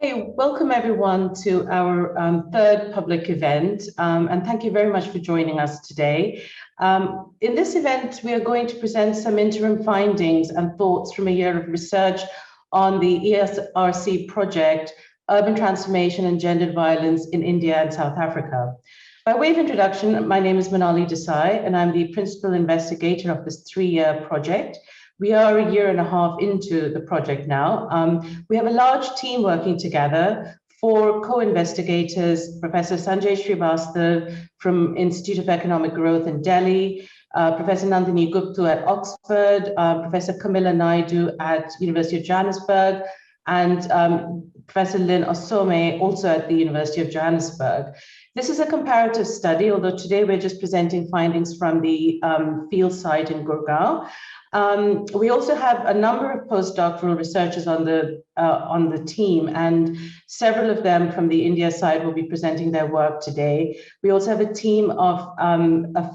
Hey, welcome everyone to our third public event, and thank you very much for joining us today. In this event, we are going to present some interim findings and thoughts from a year of research on the ESRC project, Urban Transformation and Gendered Violence in India and South Africa. By way of introduction, my name is Manali Desai, and I'm the principal investigator of this three-year project. We are a year and a half into the project now. We have a large team working together, four co-investigators, Professor Sanjay Srivastava from Institute of Economic Growth in Delhi, Professor Nandini Gooptu at Oxford, Professor Camilla Naidu at University of Johannesburg, and Professor Lynn Osome, also at the University of Johannesburg. This is a comparative study, although today we're just presenting findings from the field site in Gurgaon. We also have a number of postdoctoral researchers on the team, and several of them from the India side will be presenting their work today. We also have a team of,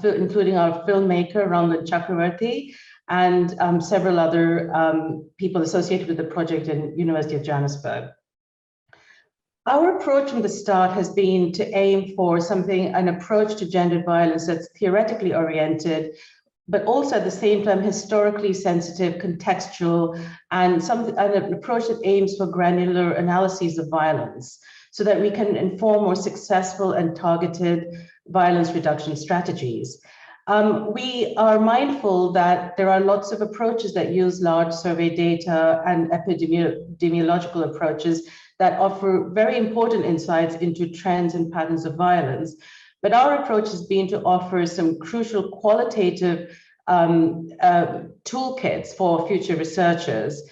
including our filmmaker, Rangan Chakravarty, and several other people associated with the project in University of Johannesburg. Our approach from the start has been to aim for an approach to gendered violence that's theoretically oriented, but also at the same time historically sensitive, contextual, and an approach that aims for granular analyses of violence so that we can inform more successful and targeted violence reduction strategies. We are mindful that there are lots of approaches that use large survey data and epidemiological approaches that offer very important insights into trends and patterns of violence. But our approach has been to offer some crucial qualitative toolkits for future researchers.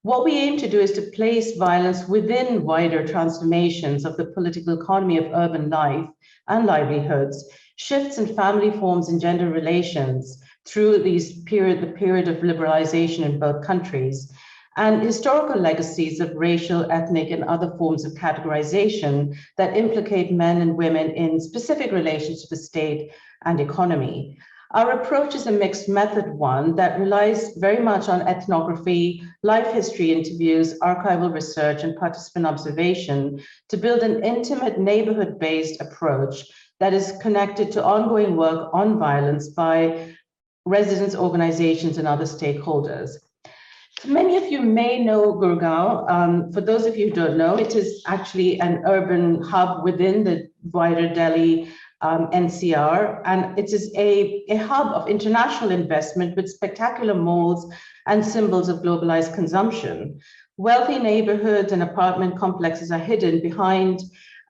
What we aim to do is to place violence within wider transformations of the political economy of urban life and livelihoods, shifts in family forms and gender relations through the period of liberalization in both countries, and historical legacies of racial, ethnic, and other forms of categorization that implicate men and women in specific relations to the state and economy. Our approach is a mixed method one that relies very much on ethnography, life history interviews, archival research, and participant observation to build an intimate neighborhood-based approach that is connected to ongoing work on violence by residents, organizations, and other stakeholders. Many of you may know Gurgaon. For those of you who don't know, it is actually an urban hub within the wider Delhi NCR, and it is a hub of international investment with spectacular malls and symbols of globalized consumption. Wealthy neighborhoods and apartment complexes are hidden behind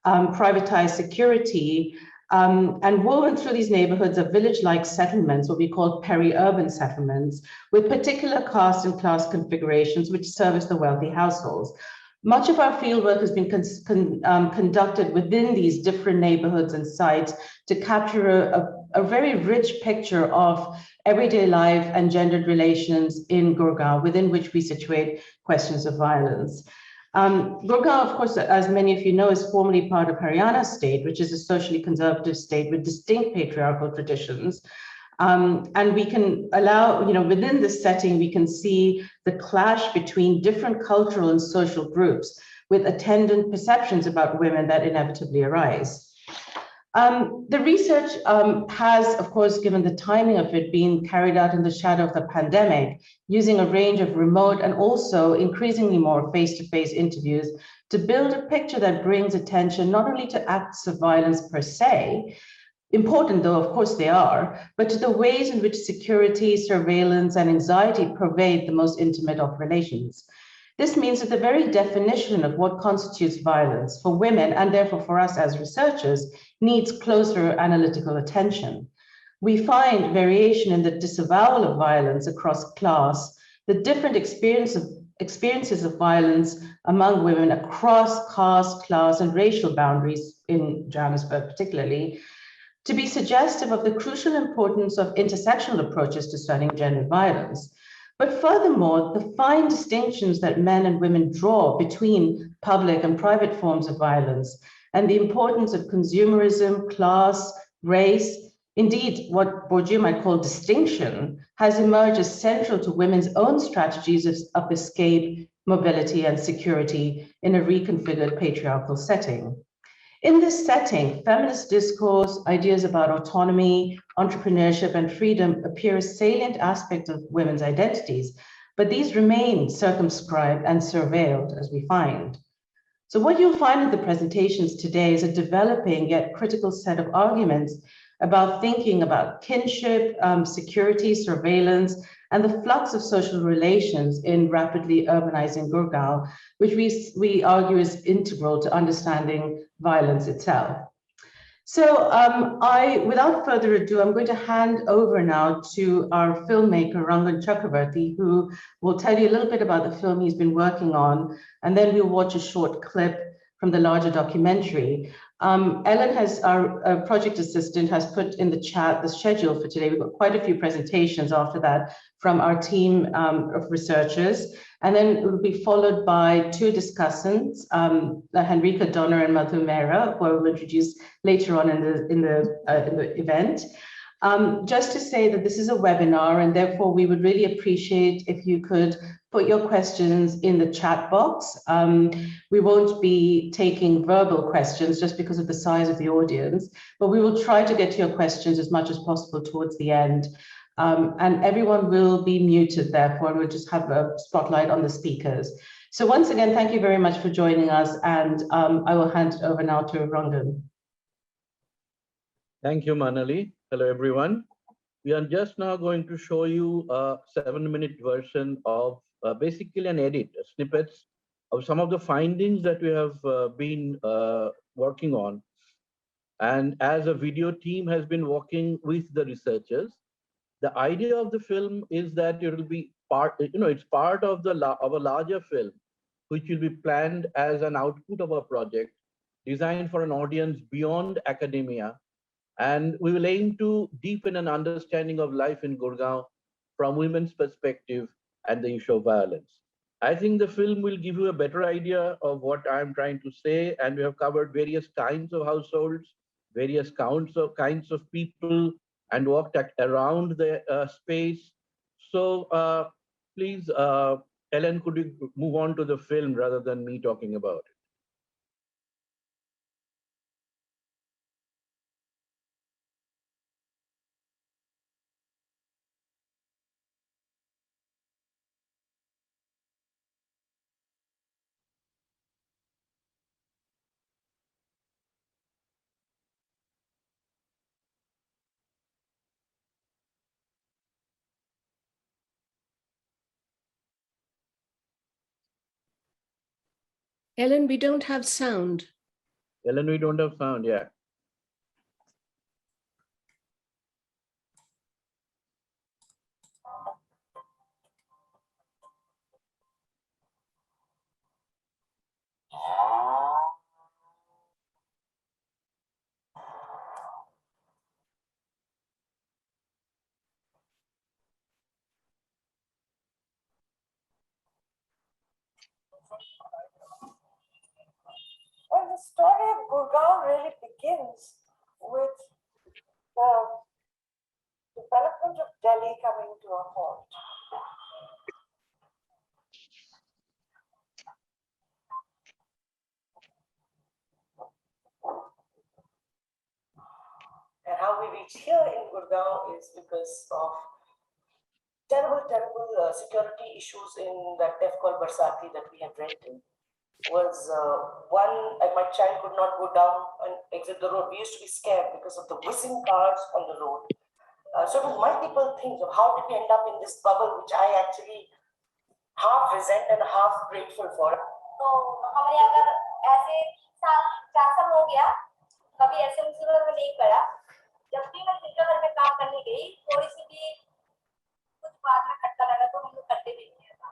privatized security, and woven through these neighborhoods are village-like settlements, what we call peri-urban settlements, with particular caste and class configurations which service the wealthy households. Much of our fieldwork has been conducted within these different neighborhoods and sites to capture a very rich picture of everyday life and gendered relations in Gurgaon, within which we situate questions of violence. Gurgaon, of course, as many of you know, is formerly part of Haryana state, which is a socially conservative state with distinct patriarchal traditions. And we can allow, within this setting, we can see the clash between different cultural and social groups with attendant perceptions about women that inevitably arise. The research has, of course, given the timing of it, been carried out in the shadow of the pandemic, using a range of remote and also increasingly more face-to-face interviews to build a picture that brings attention not only to acts of violence per se, important though of course they are, but to the ways in which security, surveillance, and anxiety pervade the most intimate of relations. This means that the very definition of what constitutes violence for women, and therefore for us as researchers, needs closer analytical attention. We find variation in the disavowal of violence across class, the different experiences of violence among women across caste, class, and racial boundaries in Johannesburg particularly, to be suggestive of the crucial importance of intersectional approaches to studying gender violence. But furthermore, the fine distinctions that men and women draw between public and private forms of violence, and the importance of consumerism, class, race, indeed what Bourdieu might call distinction, has emerged as central to women's own strategies of escape mobility, and security in a reconfigured patriarchal setting. In this setting, feminist discourse, ideas about autonomy, entrepreneurship, and freedom appear as salient aspects of women's identities, but these remain circumscribed and surveilled, as we find. So what you'll find in the presentations today is a developing yet critical set of arguments about thinking about kinship, security, surveillance, and the flux of social relations in rapidly urbanizing Gurgaon, which we argue is integral to understanding violence itself. So without further ado, I'm going to hand over now to our filmmaker, Rangan Chakravarty, who will tell you a little bit about the film he's been working on, and then we'll watch a short clip from the larger documentary. Ellen, our project assistant, has put in the chat the schedule for today. We've got quite a few presentations after that from our team of researchers. And then it will be followed by two discussants, Henrike and Madhu, who I will introduce later on in the event. Just to say that this is a webinar, and therefore we would really appreciate if you could put your questions in the chat box. We won't be taking verbal questions just because of the size of the audience, but we will try to get to your questions as much as possible towards the end. And everyone will be muted, therefore, and we'll just have a spotlight on the speakers. So once again, thank you very much for joining us, and I will hand it over now to Rangan. Thank you, Manali. Hello, everyone. We are just now going to show you a 7-minute version of basically an edit, snippets of some of the findings that we have been working on. And as a video team has been working with the researchers, the idea of the film is that it will be it's part of a larger film, which will be planned as an output of our project, designed for an audience beyond academia. And we will aim to deepen an understanding of life in Gurgaon from women's perspective and the issue of violence. I think the film will give you a better idea of what I'm trying to say, and we have covered various kinds of households, various kinds of people, and walked around the space. So please, Ellen, could you move on to the film rather than me talking about it? Ellen, we don't have sound. Ellen, we don't have sound, yeah. Well, the story of Gurgaon really begins with the development of Delhi coming to a halt. And how we reach here in Gurgaon is because of terrible security issues in that death called Barsati that we have read in. Was my child could not go down and exit the road. We used to be scared because of the whizzing cars on the road. So it was multiple things of how did we end up in this bubble, which I actually half resent and half grateful for. तो हमें अगर ऐसे 4 साल हो गया, कभी ऐसे मुसीबत में नहीं पड़ा। जब भी मैं श्रीनगर में काम करने गई, थोड़ी सी भी कुछ बात में खटका लगा तो हम लोग करते भी नहीं था।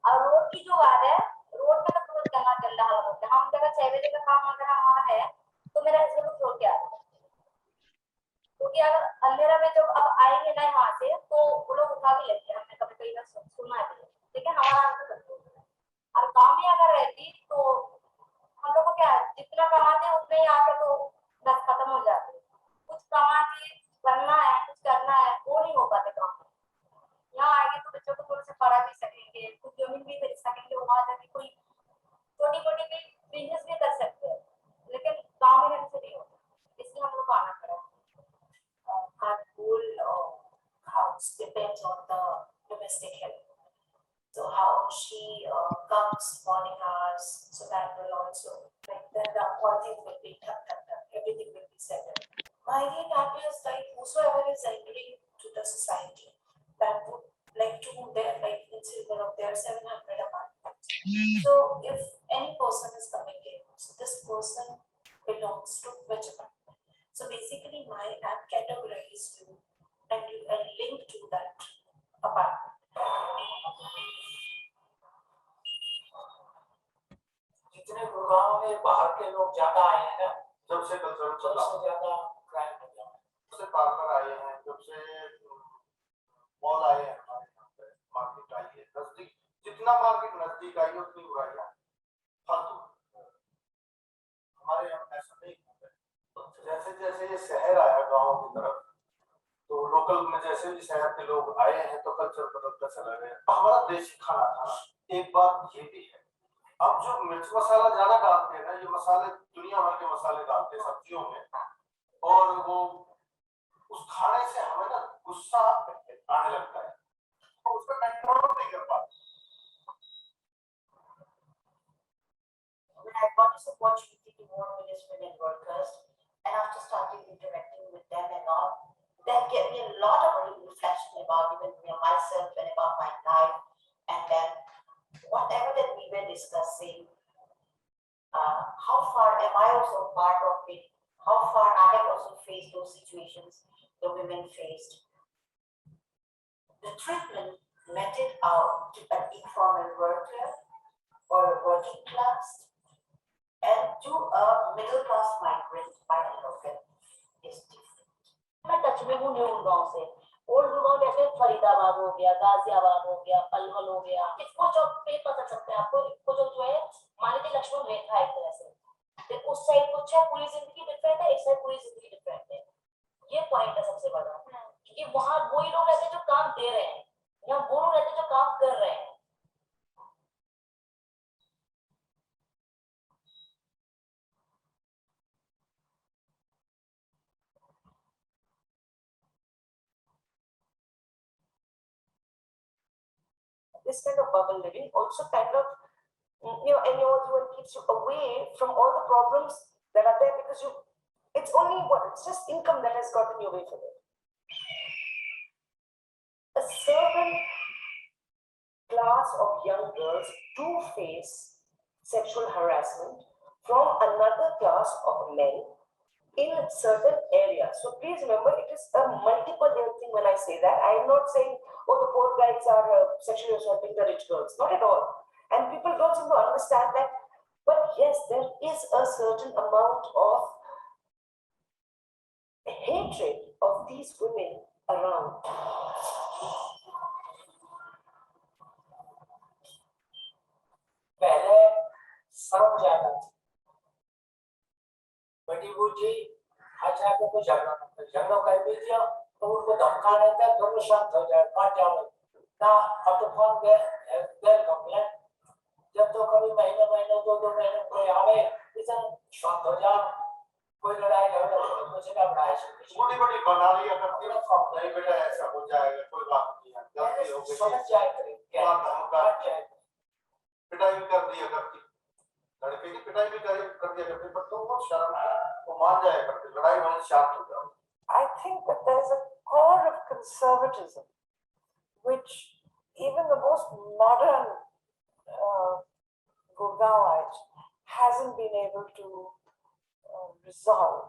और रोड की जो बात है, रोड का तो बहुत गंदा हाल होता है। हम जगह 6 बजे का काम अगर हमारा है, तो मेरा हस्बैंड को छोड़ के आता है। क्योंकि अगर अंधेरा में जब अब आएंगे ना वहाँ से, तो वो लोग उठा भी लेते हैं। हमने कभी ना सुना है, लेकिन हमारा और गाँव में अगर रहती तो हम लोग को क्या जितना कमाते हैं उतने ही आके तो बस खत्म हो जाते। कुछ कमा के करना है, कुछ करना है, वो नहीं हो पाते गाँव में। यहाँ आएंगे तो बच्चों को थोड़ा सा पढ़ा भी सकेंगे, कुछ जमीन भी खरीद सकेंगे, वहाँ जाके points on the domestic help. So how she comes morning hours, so that will also, like then the quality will be everything will be settled. My idea is like whosoever is entering to the society that would like to move their life in silver of their 700 apartments. So if any person is coming in, so this person belongs to which apartment? So basically my app categorizes you and you are linked to that apartment. जितने गुड़गांव में बाहर के लोग ज्यादा आए हैं ना, जब से ज्यादा क्राइम हो गया, जब से पार्लर आए हैं, जब से मॉल आए हैं, हमारे यहाँ पे मार्केट आई है, नजदीक जितना मार्केट नजदीक आई है उतनी बुराइयां फालतू। हमारे यहाँ ऐसा नहीं होता है। जैसे जैसे ये शहर आया गाँव की तरफ, तो लोकल में जैसे भी शहर के लोग आए हैं तो कल्चर बदलता चला गया। हमारा देसी खाना था। एक बात ये भी है, अब जो मिर्च मसाला ज्यादा डालते हैं ना, ये मसाले दुनिया भर के मसाले डालते हैं सब्जियों में, और वो उस खाने से हमें ना गुस्सा आने लगता है, तो उसको कंट्रोल नहीं कर पाते। I got this opportunity to work with these women workers, and after starting interacting with them and all, that gave me a lot of reflection about even myself and about my life, and then whatever that we were discussing, how far am I also part of it? How far I have also faced those situations the women faced. The treatment meted out to an informal worker or a working class and to a middle class migrant by a local is different. मैं touch में हूँ new Gurgaon से। Old Gurgaon जैसे फरीदाबाद हो गया, गाजियाबाद हो गया, पलवल हो गया, इसको जो पे पता सकते हैं आपको, इसको जो है मानिती लक्ष्मण रेखा एक तरह से, तो उस साइड कुछ है पूरी जिंदगी डिफरेंट है, इस साइड पूरी जिंदगी डिफरेंट है। ये पॉइंट है सबसे बड़ा, क्योंकि वहां वही लोग रहते हैं जो काम दे रहे हैं, या वो लोग रहते हैं जो काम कर रहे हैं। This kind of bubble living also kind of, and keeps you away from all the problems that are there, because it's only it's just income that has gotten you away from it. A certain class of young girls do face sexual harassment from another class of men in certain areas. So please remember, it is a multiple layer thing when I say that. I am not saying, oh, the poor guys are sexually assaulting the rich girls. Not at all. And people don't seem to understand that. But yes, there is a certain amount of hatred of these women around. पहले सब ज्यादा बड़ी बूढ़ी अच्छा को झगड़ा कर भी दिया तो उनको धमका देता है, दोनों शांत हो जाए, काट जाओ ना। अब तो फोन गैर कंप्लेंट, जब तो कभी महीने दो महीने कोई आवे, इतना शांत हो जाओ, कोई लड़ाई झगड़ा कुछ ना बढ़ाए, छोटी बड़ी बना लिया करती ना, नहीं बेटा ऐसा हो जाएगा, कोई बात नहीं है, गलती हो गई, समझ जाए क्या धमका पिटाई कर दिया करती, लड़के की पिटाई भी कर दिया करती, पर तो वो शर्म वो मान जाया करती, लड़ाई वहीं शांत हो जाओ। I think that there is a core of conservatism which even the most modern Gurgaonite hasn't been able to resolve.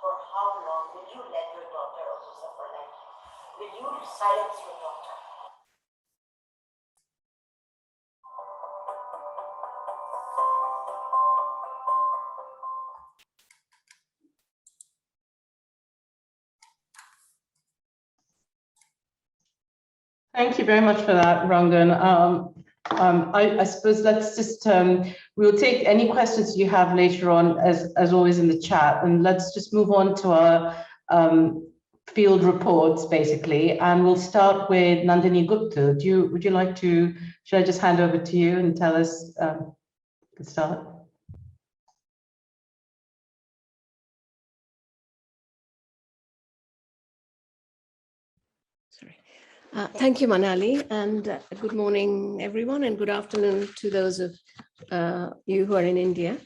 For how long will you let your daughter also suffer like that? Will you silence your daughter? Thank you very much for that, Rangan. I suppose let's just, we'll take any questions you have later on, as always in the chat, and let's just move on to our field reports, basically, and we'll start with Nandini Gooptu. Would you like to, should I just hand over to you and tell us the start? Sorry. Thank you, Manali, and good morning, everyone, and good afternoon to those of you who are in India.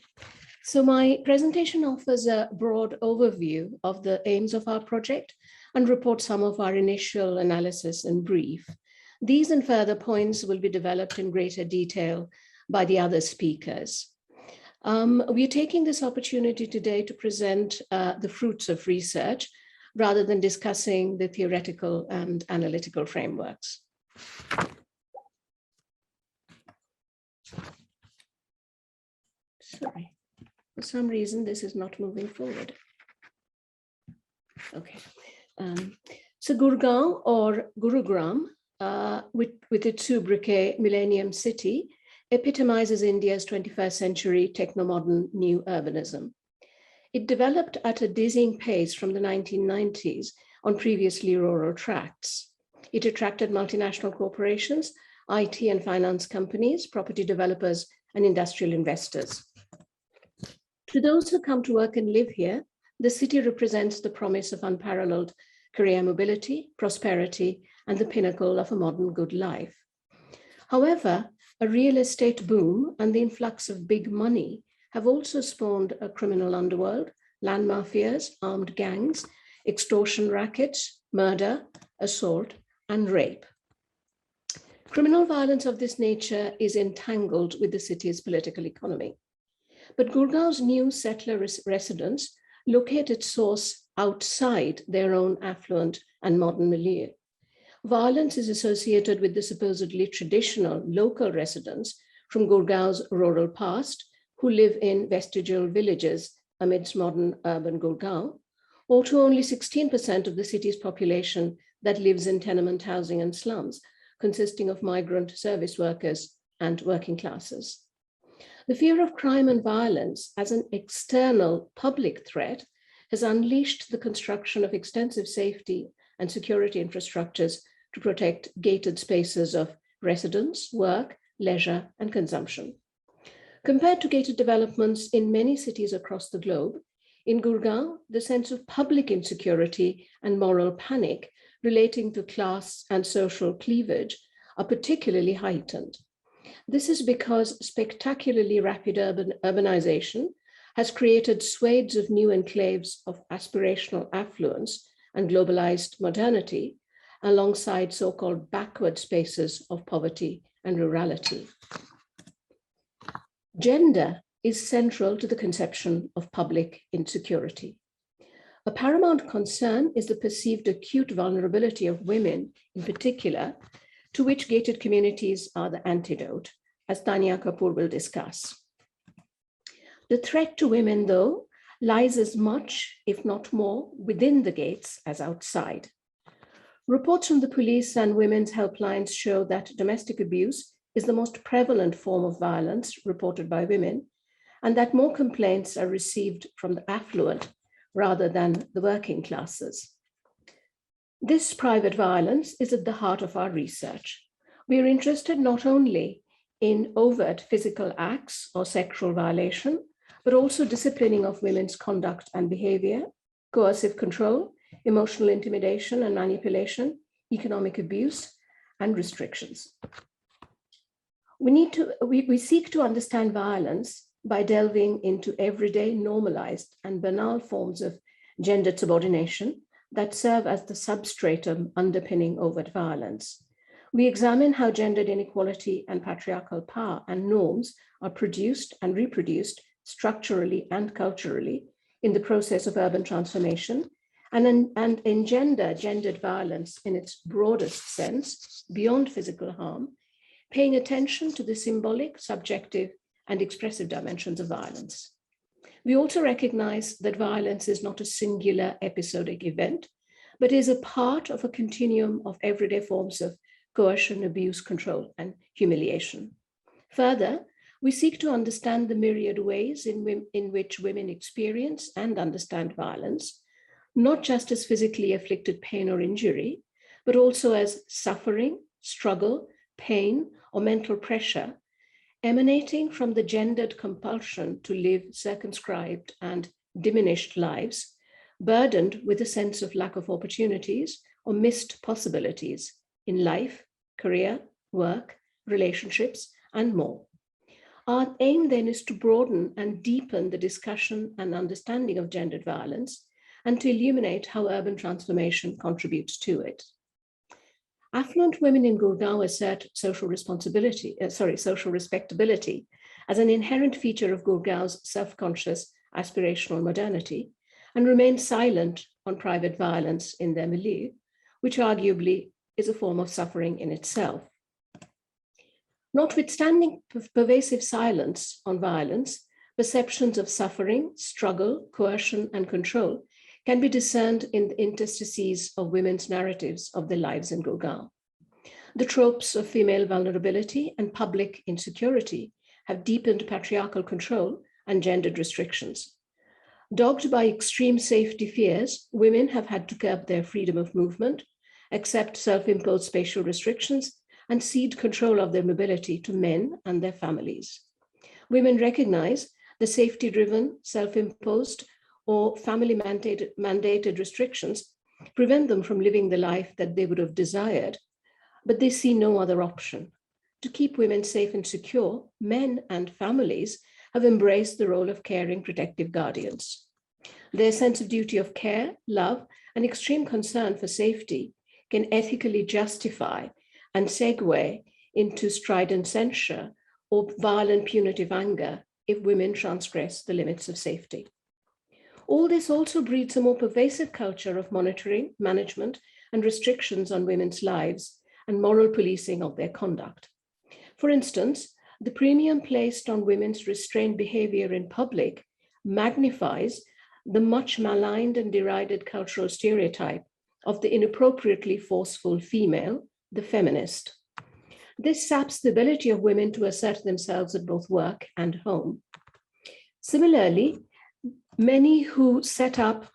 So my presentation offers a broad overview of the aims of our project and reports some of our initial analysis in brief. These and further points will be developed in greater detail by the other speakers. We are taking this opportunity today to present the fruits of research rather than discussing the theoretical and analytical frameworks. Sorry, for some reason this is not moving forward. Okay, so Gurgaon or Gurugram, with its sobriquet Millennium City, epitomizes India's 21st century techno-modern new urbanism. It developed at a dizzying pace from the 1990s on previously rural tracts. It attracted multinational corporations, IT and finance companies, property developers, and industrial investors. To those who come to work and live here, the city represents the promise of unparalleled career mobility, prosperity, and the pinnacle of a modern good life. However, a real estate boom and the influx of big money have also spawned a criminal underworld, land mafias, armed gangs, extortion rackets, murder, assault, and rape. Criminal violence of this nature is entangled with the city's political economy. But Gurgaon's new settler residents locate its source outside their own affluent and modern milieu. Violence is associated with the supposedly traditional local residents from Gurgaon's rural past who live in vestigial villages amidst modern urban Gurgaon, or to only 16% of the city's population that lives in tenement housing and slums, consisting of migrant service workers and working classes. The fear of crime and violence as an external public threat has unleashed the construction of extensive safety and security infrastructures to protect gated spaces of residence, work, leisure, and consumption. Compared to gated developments in many cities across the globe, in Gurgaon, the sense of public insecurity and moral panic relating to class and social cleavage are particularly heightened. This is because spectacularly rapid urbanization has created swathes of new enclaves of aspirational affluence and globalized modernity, alongside so-called backward spaces of poverty and rurality. Gender is central to the conception of public insecurity. A paramount concern is the perceived acute vulnerability of women in particular, to which gated communities are the antidote, as Taanya Kapoor will discuss. The threat to women, though, lies as much, if not more, within the gates as outside. Reports from the police and women's helplines show that domestic abuse is the most prevalent form of violence reported by women, and that more complaints are received from the affluent rather than the working classes. This private violence is at the heart of our research. We are interested not only in overt physical acts or sexual violation, but also disciplining of women's conduct and behavior, coercive control, emotional intimidation and manipulation, economic abuse, and restrictions. We seek to understand violence by delving into everyday normalized and banal forms of gendered subordination that serve as the substratum underpinning overt violence. We examine how gendered inequality and patriarchal power and norms are produced and reproduced structurally and culturally in the process of urban transformation, and engender gendered violence in its broadest sense, beyond physical harm, paying attention to the symbolic, subjective, and expressive dimensions of violence. We also recognize that violence is not a singular episodic event, but is a part of a continuum of everyday forms of coercion, abuse, control, and humiliation. Further, we seek to understand the myriad ways in which women experience and understand violence, not just as physically afflicted pain or injury, but also as suffering, struggle, pain, or mental pressure emanating from the gendered compulsion to live circumscribed and diminished lives, burdened with a sense of lack of opportunities or missed possibilities in life, career, work, relationships, and more. Our aim then is to broaden and deepen the discussion and understanding of gendered violence and to illuminate how urban transformation contributes to it. Affluent women in Gurgaon assert social respectability as an inherent feature of Gurgaon's self-conscious aspirational modernity and remain silent on private violence in their milieu, which arguably is a form of suffering in itself. Notwithstanding pervasive silence on violence, perceptions of suffering, struggle, coercion, and control can be discerned in the interstices of women's narratives of their lives in Gurgaon. The tropes of female vulnerability and public insecurity have deepened patriarchal control and gendered restrictions. Dogged by extreme safety fears, women have had to curb their freedom of movement, accept self-imposed spatial restrictions, and cede control of their mobility to men and their families. Women recognize the safety-driven, self-imposed, or family-mandated restrictions prevent them from living the life that they would have desired, but they see no other option. To keep women safe and secure, men and families have embraced the role of caring, protective guardians. Their sense of duty of care, love, and extreme concern for safety can ethically justify and segue into strident censure or violent punitive anger if women transgress the limits of safety. All this also breeds a more pervasive culture of monitoring, management, and restrictions on women's lives and moral policing of their conduct. For instance, the premium placed on women's restrained behavior in public magnifies the much maligned and derided cultural stereotype of the inappropriately forceful female, the feminist. This saps the ability of women to assert themselves at both work and home. Similarly, many who set up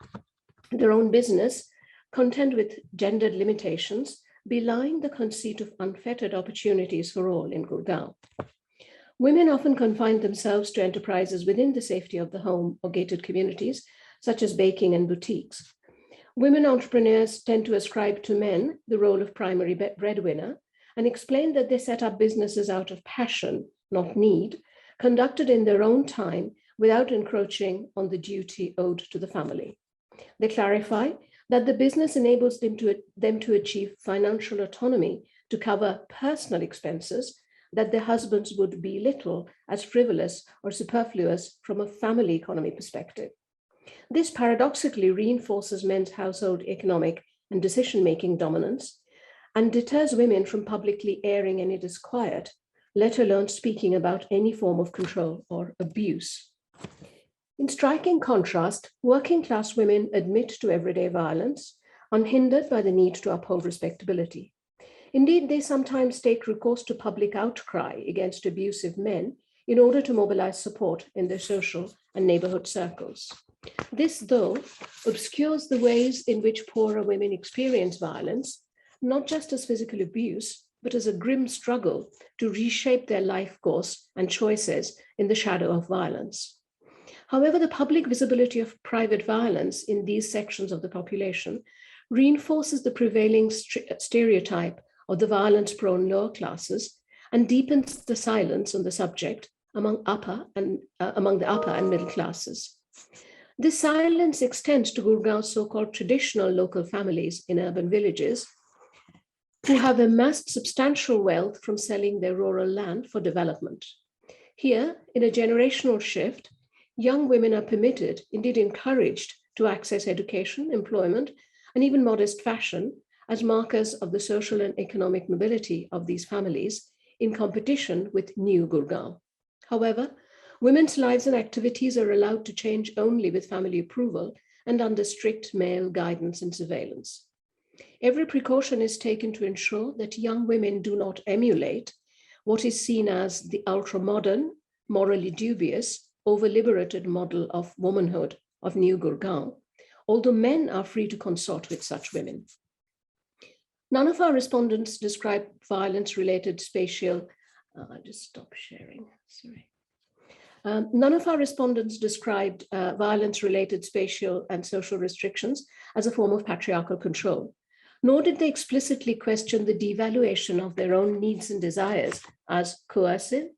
their own business contend with gendered limitations, belying the conceit of unfettered opportunities for all in Gurgaon. Women often confine themselves to enterprises within the safety of the home or gated communities, such as baking and boutiques. Women entrepreneurs tend to ascribe to men the role of primary breadwinner and explain that they set up businesses out of passion, not need, conducted in their own time without encroaching on the duty owed to the family. They clarify that the business enables them to achieve financial autonomy to cover personal expenses that their husbands would belittle as frivolous or superfluous from a family economy perspective. This paradoxically reinforces men's household economic and decision-making dominance and deters women from publicly airing any disquiet, let alone speaking about any form of control or abuse. In striking contrast, working class women admit to everyday violence, unhindered by the need to uphold respectability. Indeed, they sometimes take recourse to public outcry against abusive men in order to mobilize support in their social and neighborhood circles. This, though, obscures the ways in which poorer women experience violence, not just as physical abuse, but as a grim struggle to reshape their life course and choices in the shadow of violence. However, the public visibility of private violence in these sections of the population reinforces the prevailing stereotype of the violence-prone lower classes and deepens the silence on the subject among the upper and middle classes. This silence extends to Gurgaon's so-called traditional local families in urban villages who have amassed substantial wealth from selling their rural land for development. Here, in a generational shift, young women are permitted, indeed encouraged, to access education, employment, and even modest fashion as markers of the social and economic mobility of these families in competition with new Gurgaon. However, women's lives and activities are allowed to change only with family approval and under strict male guidance and surveillance. Every precaution is taken to ensure that young women do not emulate what is seen as the ultra-modern, morally dubious, over-liberated model of womanhood of New Gurgaon, although men are free to consort with such women. None of our respondents describe violence-related spatial, I'll just stop sharing, sorry. None of our respondents described violence-related spatial and social restrictions as a form of patriarchal control, nor did they explicitly question the devaluation of their own needs and desires as coercive,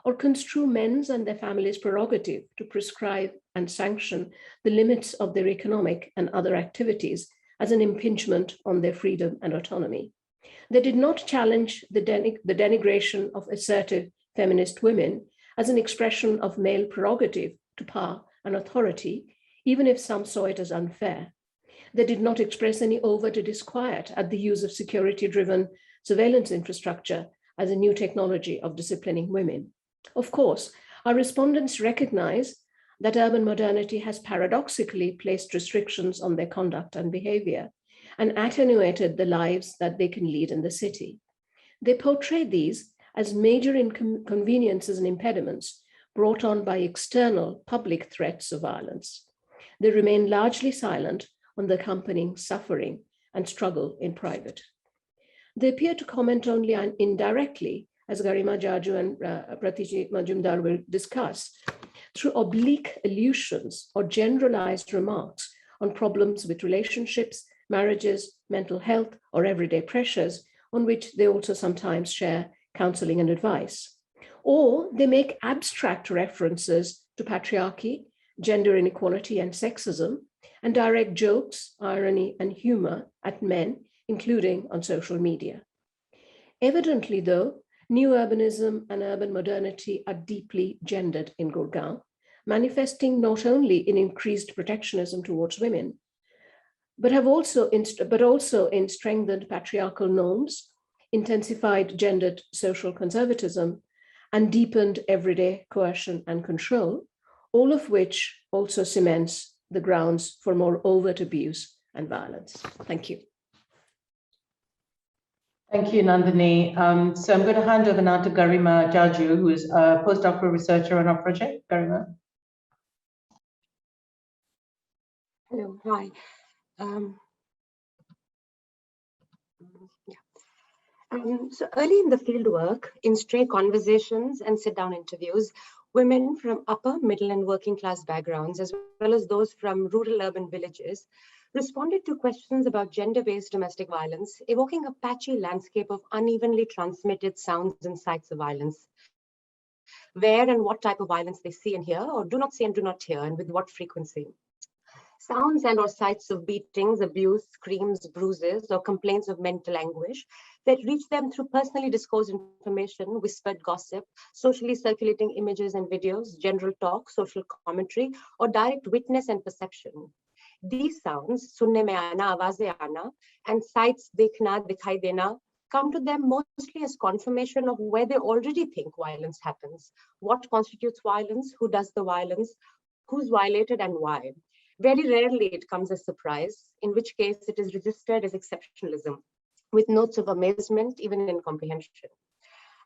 or construe men's and their families' prerogative to prescribe and sanction the limits of their economic and other activities as an impingement on their freedom and autonomy. They did not challenge the denigration of assertive feminist women as an expression of male prerogative to power and authority, even if some saw it as unfair. They did not express any overt disquiet at the use of security-driven surveillance infrastructure as a new technology of disciplining women. Of course, our respondents recognize that urban modernity has paradoxically placed restrictions on their conduct and behavior and attenuated the lives that they can lead in the city. They portray these as major inconveniences and impediments brought on by external public threats of violence. They remain largely silent on the accompanying suffering and struggle in private. They appear to comment only indirectly, as Garima Jaju and Pratiji Majumdar will discuss, through oblique allusions or generalized remarks on problems with relationships, marriages, mental health, or everyday pressures, on which they also sometimes share counseling and advice. Or they make abstract references to patriarchy, gender inequality, and sexism, and direct jokes, irony, and humor at men, including on social media. Evidently, though, new urbanism and urban modernity are deeply gendered in Gurgaon, manifesting not only in increased protectionism towards women, but also in strengthened patriarchal norms, intensified gendered social conservatism, and deepened everyday coercion and control, all of which also cements the grounds for more overt abuse and violence. Thank you. Thank you, Nandini. So I'm going to hand over now to Garima Jaju, who is a postdoctoral researcher on our project. Garima. Hello, hi. So early in the fieldwork, in stray conversations and sit-down interviews, women from upper, middle, and working class backgrounds, as well as those from rural urban villages, responded to questions about gender-based domestic violence, evoking a patchy landscape of unevenly transmitted sounds and sights of violence. Where and what type of violence they see and hear, or do not see and do not hear, and with what frequency. Sounds and or sights of beatings, abuse, screams, bruises, or complaints of mental anguish that reach them through personally disclosed information, whispered gossip, socially circulating images and videos, general talk, social commentary, or direct witness and perception. These sounds, sunne mein aana, awaaze aana, and sights, dekhna, dikhai dena, come to them mostly as confirmation of where they already think violence happens, what constitutes violence, who does the violence, who's violated and why. Very rarely it comes as surprise, in which case it is registered as exceptionalism, with notes of amazement, even incomprehension.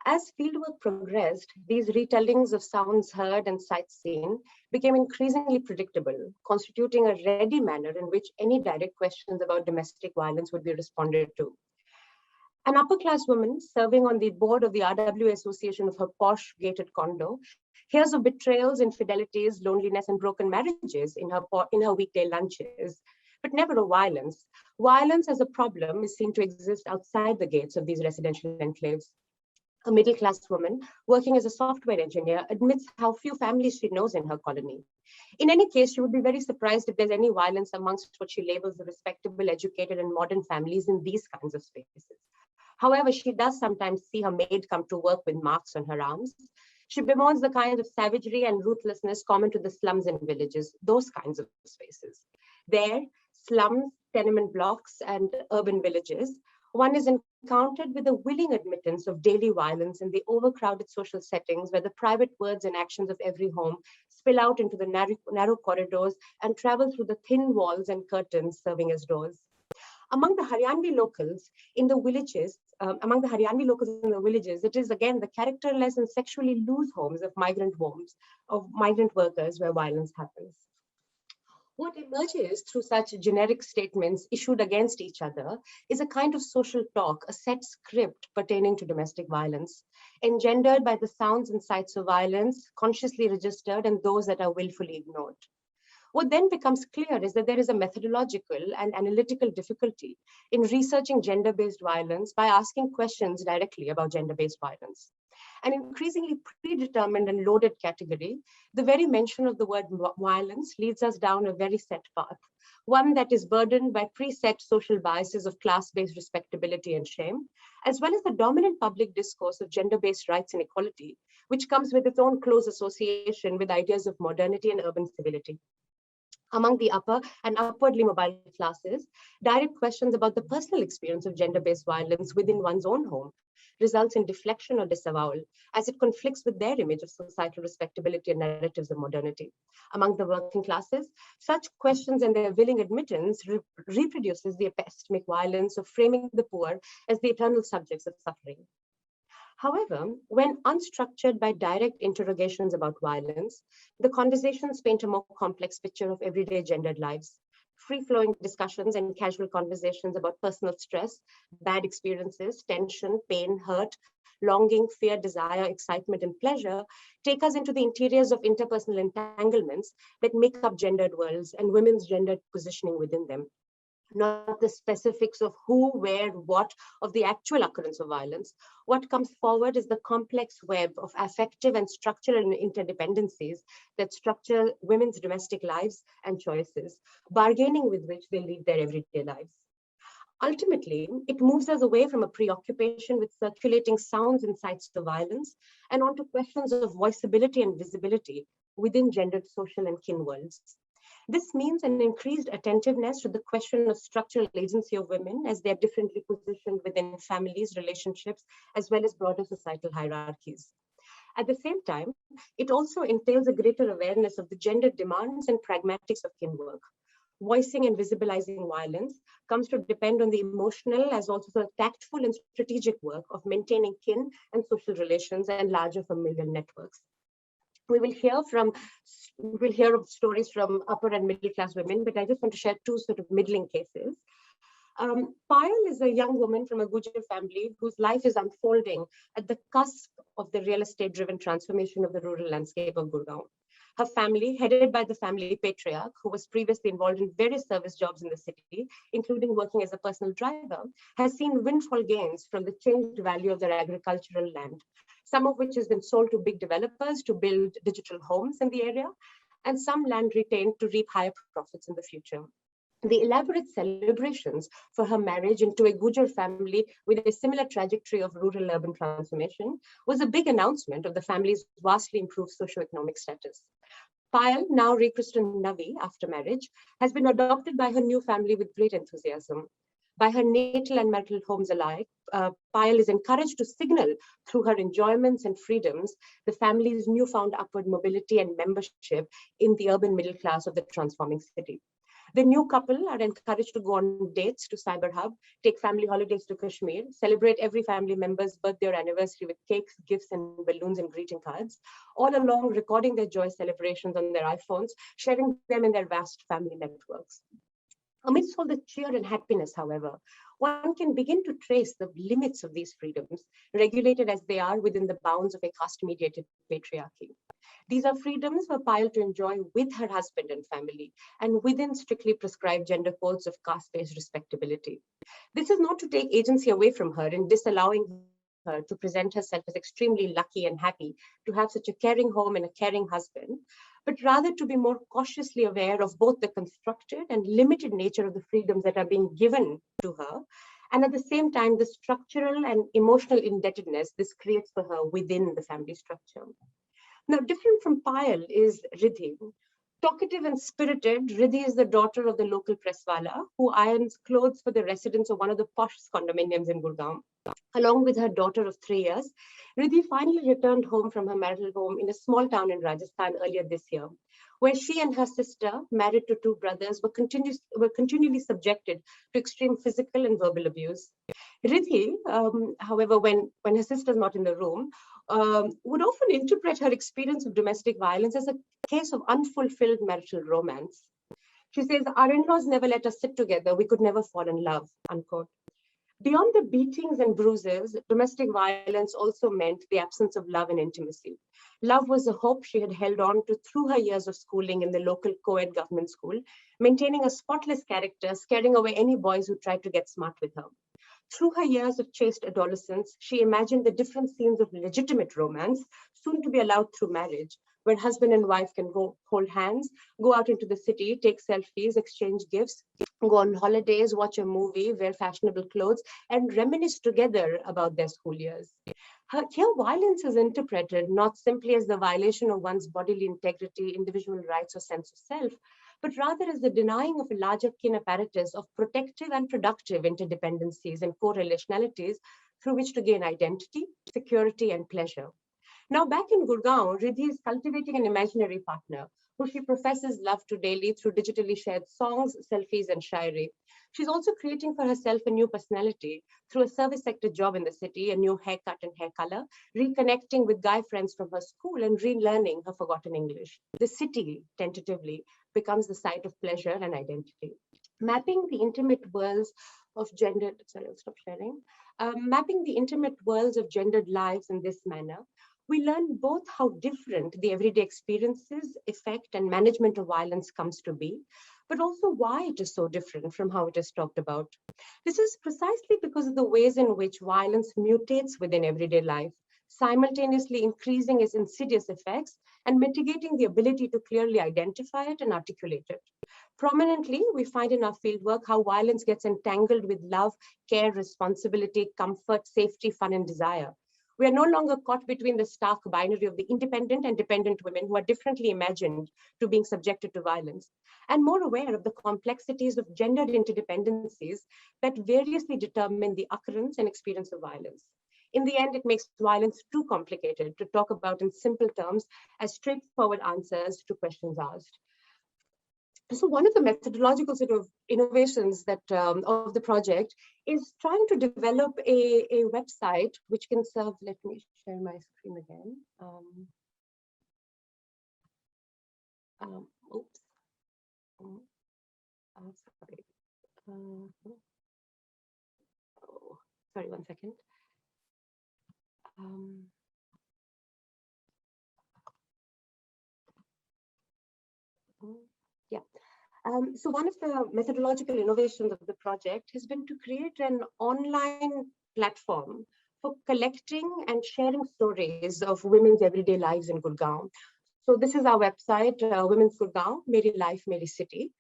As fieldwork progressed, these retellings of sounds heard and sights seen became increasingly predictable, constituting a ready manner in which any direct questions about domestic violence would be responded to. An upper-class woman serving on the board of the RWA Association of her posh gated condo hears of betrayals, infidelities, loneliness, and broken marriages in her weekday lunches, but never of violence. Violence as a problem is seen to exist outside the gates of these residential enclaves. A middle-class woman working as a software engineer admits how few families she knows in her colony. In any case, she would be very surprised if there's any violence amongst what she labels the respectable, educated, and modern families in these kinds of spaces. However, she does sometimes see her maid come to work with marks on her arms. She bemoans the kind of savagery and ruthlessness common to the slums and villages, those kinds of spaces. There, slums, tenement blocks, and urban villages, one is encountered with a willing admittance of daily violence in the overcrowded social settings where the private words and actions of every home spill out into the narrow corridors and travel through the thin walls and curtains serving as doors. Among the Haryanvi locals in the villages, it is again the characterless and sexually loose homes of migrant workers where violence happens. What emerges through such generic statements issued against each other is a kind of social talk, a set script pertaining to domestic violence, engendered by the sounds and sights of violence, consciously registered, and those that are willfully ignored. What then becomes clear is that there is a methodological and analytical difficulty in researching gender-based violence by asking questions directly about gender-based violence. An increasingly predetermined and loaded category, the very mention of the word violence leads us down a very set path, one that is burdened by preset social biases of class-based respectability and shame, as well as the dominant public discourse of gender-based rights and equality, which comes with its own close association with ideas of modernity and urban civility. Among the upper and upwardly mobile classes, direct questions about the personal experience of gender-based violence within one's own home results in deflection or disavowal, as it conflicts with their image of societal respectability and narratives of modernity. Among the working classes, such questions and their willing admittance reproduces the epistemic violence of framing the poor as the eternal subjects of suffering. However, when unstructured by direct interrogations about violence, the conversations paint a more complex picture of everyday gendered lives. Free-flowing discussions and casual conversations about personal stress, bad experiences, tension, pain, hurt, longing, fear, desire, excitement, and pleasure take us into the interiors of interpersonal entanglements that make up gendered worlds and women's gendered positioning within them. Not the specifics of who, where, what of the actual occurrence of violence. What comes forward is the complex web of affective and structural interdependencies that structure women's domestic lives and choices, bargaining with which they lead their everyday lives. Ultimately, it moves us away from a preoccupation with circulating sounds and sights of violence and onto questions of voiceability and visibility within gendered social and kin worlds. This means an increased attentiveness to the question of structural agency of women as they are differently positioned within families, relationships, as well as broader societal hierarchies. At the same time, it also entails a greater awareness of the gender demands and pragmatics of kin work. Voicing and visibilizing violence comes to depend on the emotional as also the tactful and strategic work of maintaining kin and social relations and larger familial networks. We will hear of stories from upper and middle class women, but I just want to share two sort of middling cases. Payal is a young woman from a Gujar family whose life is unfolding at the cusp of the real estate driven transformation of the rural landscape of Gurgaon. Her family, headed by the family patriarch, who was previously involved in various service jobs in the city, including working as a personal driver, has seen windfall gains from the changed value of their agricultural land, some of which has been sold to big developers to build digital homes in the area, and some land retained to reap higher profits in the future. The elaborate celebrations for her marriage into a Gujar family with a similar trajectory of rural-urban transformation was a big announcement of the family's vastly improved socioeconomic status. Payal, now rechristened Navi after marriage, has been adopted by her new family with great enthusiasm. By her natal and marital homes alike, Payal is encouraged to signal through her enjoyments and freedoms the family's newfound upward mobility and membership in the urban middle class of the transforming city. The new couple are encouraged to go on dates to Cyber Hub, take family holidays to Kashmir, celebrate every family member's birthday or anniversary with cakes, gifts, and balloons and greeting cards, all along recording their joy celebrations on their iPhones, sharing them in their vast family networks. Amidst all the cheer and happiness, however, one can begin to trace the limits of these freedoms, regulated as they are within the bounds of a caste-mediated patriarchy. These are freedoms for Payal to enjoy with her husband and family, and within strictly prescribed gender codes of caste-based respectability. This is not to take agency away from her in disallowing her to present herself as extremely lucky and happy to have such a caring home and a caring husband, but rather to be more cautiously aware of both the constructed and limited nature of the freedoms that are being given to her, and at the same time, the structural and emotional indebtedness this creates for her within the family structure. Now, different from Payal is Riddhi. Talkative and spirited, Riddhi is the daughter of the local presswala who irons clothes for the residents of one of the posh condominiums in Gurgaon. Along with her daughter of 3 years, Riddhi finally returned home from her marital home in a small town in Rajasthan earlier this year, where she and her sister, married to two brothers, were continually subjected to extreme physical and verbal abuse. Riddhi, however, when her sister's not in the room, would often interpret her experience of domestic violence as a case of unfulfilled marital romance. She says, our in-laws never let us sit together. We could never fall in love, unquote. Beyond the beatings and bruises, domestic violence also meant the absence of love and intimacy. Love was a hope she had held on to through her years of schooling in the local co-ed government school, maintaining a spotless character, scaring away any boys who tried to get smart with her. Through her years of chaste adolescence, she imagined the different scenes of legitimate romance, soon to be allowed through marriage, where husband and wife can go hold hands, go out into the city, take selfies, exchange gifts, go on holidays, watch a movie, wear fashionable clothes, and reminisce together about their school years. Here, violence is interpreted not simply as the violation of one's bodily integrity, individual rights, or sense of self, but rather as the denying of a larger kin apparatus of protective and productive interdependencies and co-relationalities through which to gain identity, security, and pleasure. Now back in Gurgaon, Riddhi is cultivating an imaginary partner who she professes love to daily through digitally shared songs, selfies, and shairi. She's also creating for herself a new personality through a service sector job in the city, a new haircut and hair color, reconnecting with guy friends from her school and relearning her forgotten English. The city, tentatively, becomes the site of pleasure and identity. Mapping the intimate worlds of gendered, sorry, I'll stop sharing. Mapping the intimate worlds of gendered lives in this manner, we learn both how different the everyday experiences, effect, and management of violence comes to be, but also why it is so different from how it is talked about. This is precisely because of the ways in which violence mutates within everyday life, simultaneously increasing its insidious effects and mitigating the ability to clearly identify it and articulate it. Prominently, we find in our fieldwork how violence gets entangled with love, care, responsibility, comfort, safety, fun, and desire. We are no longer caught between the stark binary of the independent and dependent women who are differently imagined to being subjected to violence, and more aware of the complexities of gendered interdependencies that variously determine the occurrence and experience of violence. In the end, it makes violence too complicated to talk about in simple terms as straightforward answers to questions asked. So one of the methodological sort of innovations that of the project is trying to develop a website which can serve, let me share my screen again. Oops. Sorry. Sorry, one second. Yeah. So one of the methodological innovations of the project has been to create an online platform for collecting and sharing stories of women's everyday lives in Gurgaon. So this is our website, Women's Gurgaon, Meri Life, Meri City,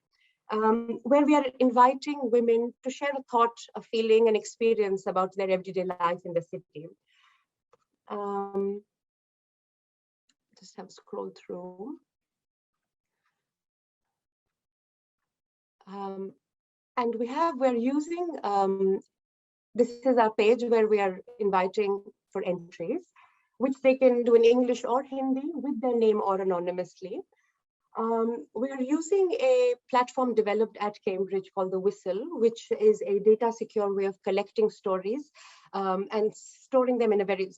where we are inviting women to share a thought, a feeling, an experience about their everyday life in the city. Just have a scroll through. And we're using, this is our page where we are inviting for entries, which they can do in English or Hindi with their name or anonymously. We are using a platform developed at Cambridge called The Whistle, which is a data secure way of collecting stories and storing them in a very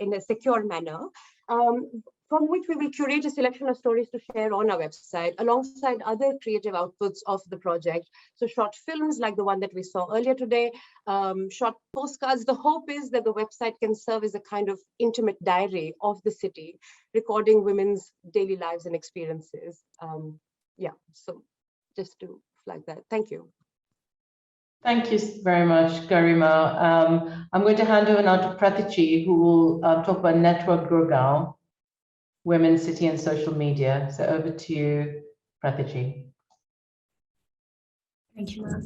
in a secure manner, from which we will curate a selection of stories to share on our website alongside other creative outputs of the project. So short films like the one that we saw earlier today, short postcards. The hope is that the website can serve as a kind of intimate diary of the city, recording women's daily lives and experiences. Yeah, so just to flag that. Thank you. Thank you very much, Garima. I'm going to hand over now to Pratichi, who will talk about Network Gurgaon, Women, City, and Social Media. So over to you, Pratichi. Thank you, ma'am.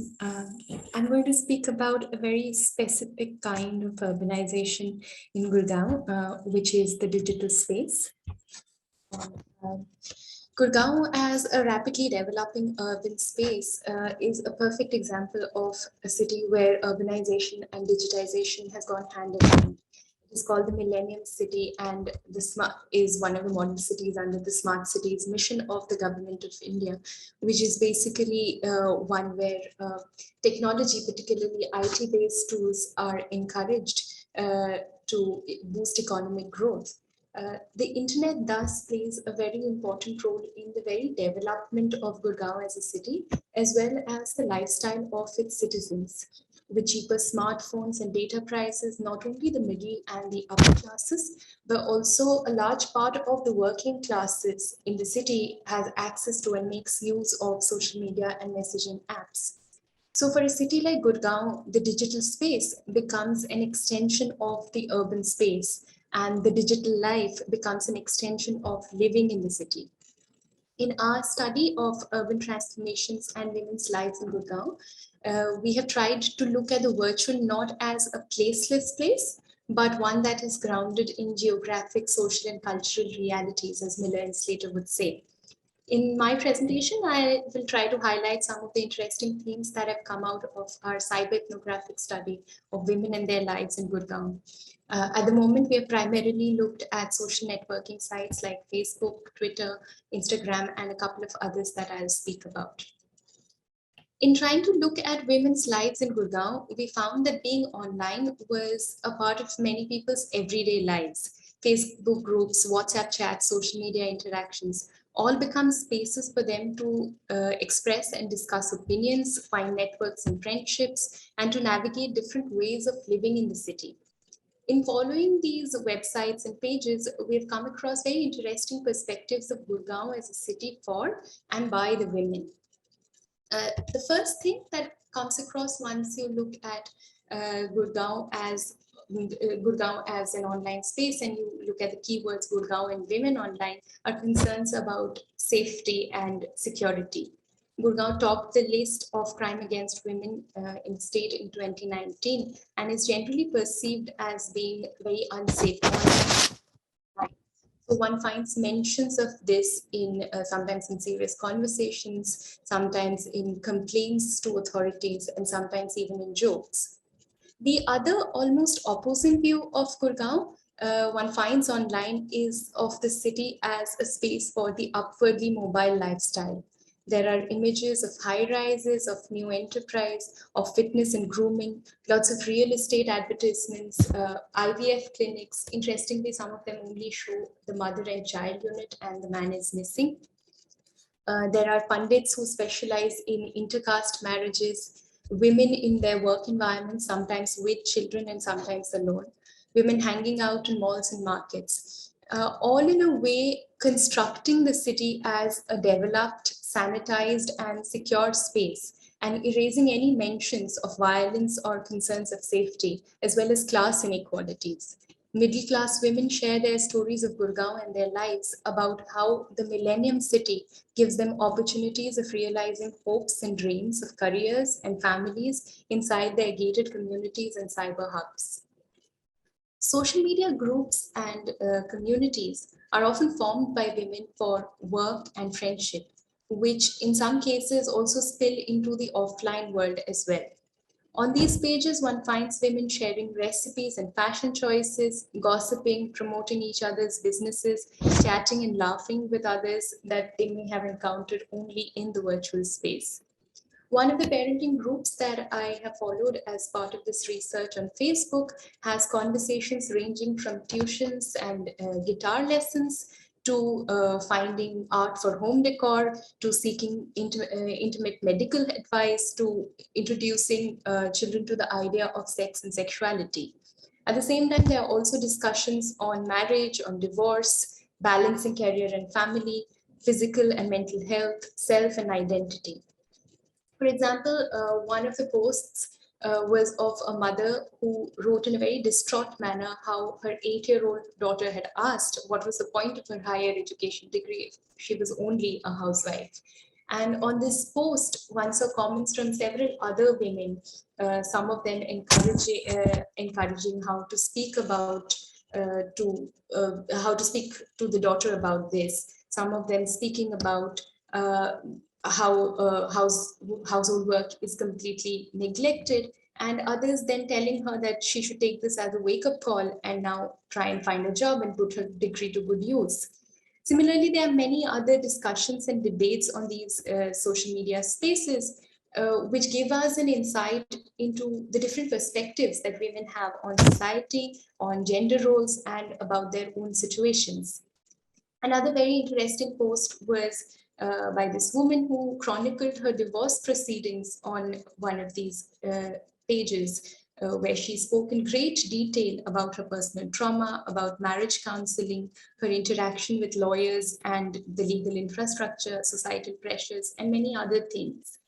I'm going to speak about a very specific kind of urbanization in Gurgaon, which is the digital space. Gurgaon as a rapidly developing urban space is a perfect example of a city where urbanization and digitization has gone hand in hand. It is called the Millennium City, and the smart is one of the model cities under the Smart Cities mission of the Government of India, which is basically one where technology, particularly IT-based tools, are encouraged to boost economic growth. The internet thus plays a very important role in the very development of Gurgaon as a city, as well as the lifestyle of its citizens. With cheaper smartphones and data prices, not only the middle and the upper classes, but also a large part of the working classes in the city has access to and makes use of social media and messaging apps. So for a city like Gurgaon, the digital space becomes an extension of the urban space, and the digital life becomes an extension of living in the city. In our study of urban transformations and women's lives in Gurgaon, we have tried to look at the virtual not as a placeless place, but one that is grounded in geographic, social, and cultural realities, as Miller and Slater would say. In my presentation, I will try to highlight some of the interesting themes that have come out of our cyber-ethnographic study of women and their lives in Gurgaon. At the moment, we have primarily looked at social networking sites like Facebook, Twitter, Instagram, and a couple of others that I'll speak about. In trying to look at women's lives in Gurgaon, we found that being online was a part of many people's everyday lives. Facebook groups, WhatsApp chats, social media interactions, all become spaces for them to express and discuss opinions, find networks and friendships, and to navigate different ways of living in the city. In following these websites and pages, we've come across very interesting perspectives of Gurgaon as a city for and by the women. The first thing that comes across once you look at Gurgaon as an online space and you look at the keywords Gurgaon and women online are concerns about safety and security. Gurgaon topped the list of crime against women in the state in 2019 and is generally perceived as being very unsafe. So one finds mentions of this in sometimes in serious conversations, sometimes in complaints to authorities, and sometimes even in jokes. The other almost opposing view of Gurgaon one finds online is of the city as a space for the upwardly mobile lifestyle. There are images of high rises, of new enterprise, of fitness and grooming, lots of real estate advertisements, IVF clinics. Interestingly, some of them only show the mother and child unit and the man is missing. There are pundits who specialize in intercaste marriages, women in their work environment, sometimes with children and sometimes alone, women hanging out in malls and markets, all in a way constructing the city as a developed, sanitized and secure space and erasing any mentions of violence or concerns of safety, as well as class inequalities. Middle-class women share their stories of Gurgaon and their lives about how the Millennium City gives them opportunities of realizing hopes and dreams of careers and families inside their gated communities and cyber hubs. Social media groups and communities are often formed by women for work and friendship, which in some cases also spill into the offline world as well. On these pages, one finds women sharing recipes and fashion choices, gossiping, promoting each other's businesses, chatting and laughing with others that they may have encountered only in the virtual space. One of the parenting groups that I have followed as part of this research on Facebook has conversations ranging from tuitions and guitar lessons to finding art for home decor, to seeking intimate medical advice, to introducing children to the idea of sex and sexuality. At the same time, there are also discussions on marriage, on divorce, balancing career and family, physical and mental health, self and identity. For example, one of the posts was of a mother who wrote in a very distraught manner how her 8-year-old daughter had asked what was the point of her higher education degree if she was only a housewife. And on this post, one saw comments from several other women, some of them encouraging how to speak about how to speak to the daughter about this. Some of them speaking about how household work is completely neglected, and others then telling her that she should take this as a wake-up call and now try and find a job and put her degree to good use. Similarly, there are many other discussions and debates on these social media spaces, which give us an insight into the different perspectives that women have on society, on gender roles, and about their own situations. Another very interesting post was by this woman who chronicled her divorce proceedings on one of these pages, where she spoke in great detail about her personal trauma, about marriage counseling, her interaction with lawyers and the legal infrastructure, societal pressures, and many other things.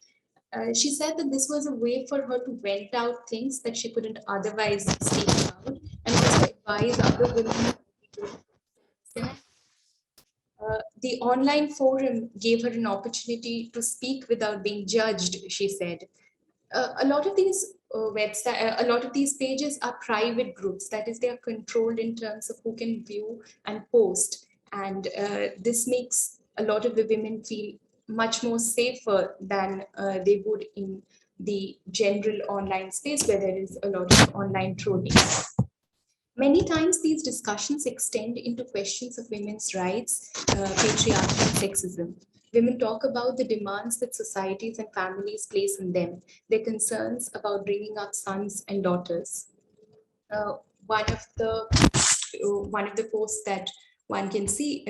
She said that this was a way for her to vent out things that she couldn't otherwise speak about, and also advise other women. The online forum gave her an opportunity to speak without being judged, she said. A lot of these a lot of these pages are private groups. That is, they are controlled in terms of who can view and post. And this makes a lot of the women feel much more safer than they would in the general online space where there is a lot of online trolling. Many times these discussions extend into questions of women's rights, patriarchy, and sexism. Women talk about the demands that societies and families place on them, their concerns about bringing up sons and daughters. One of the posts that one can see,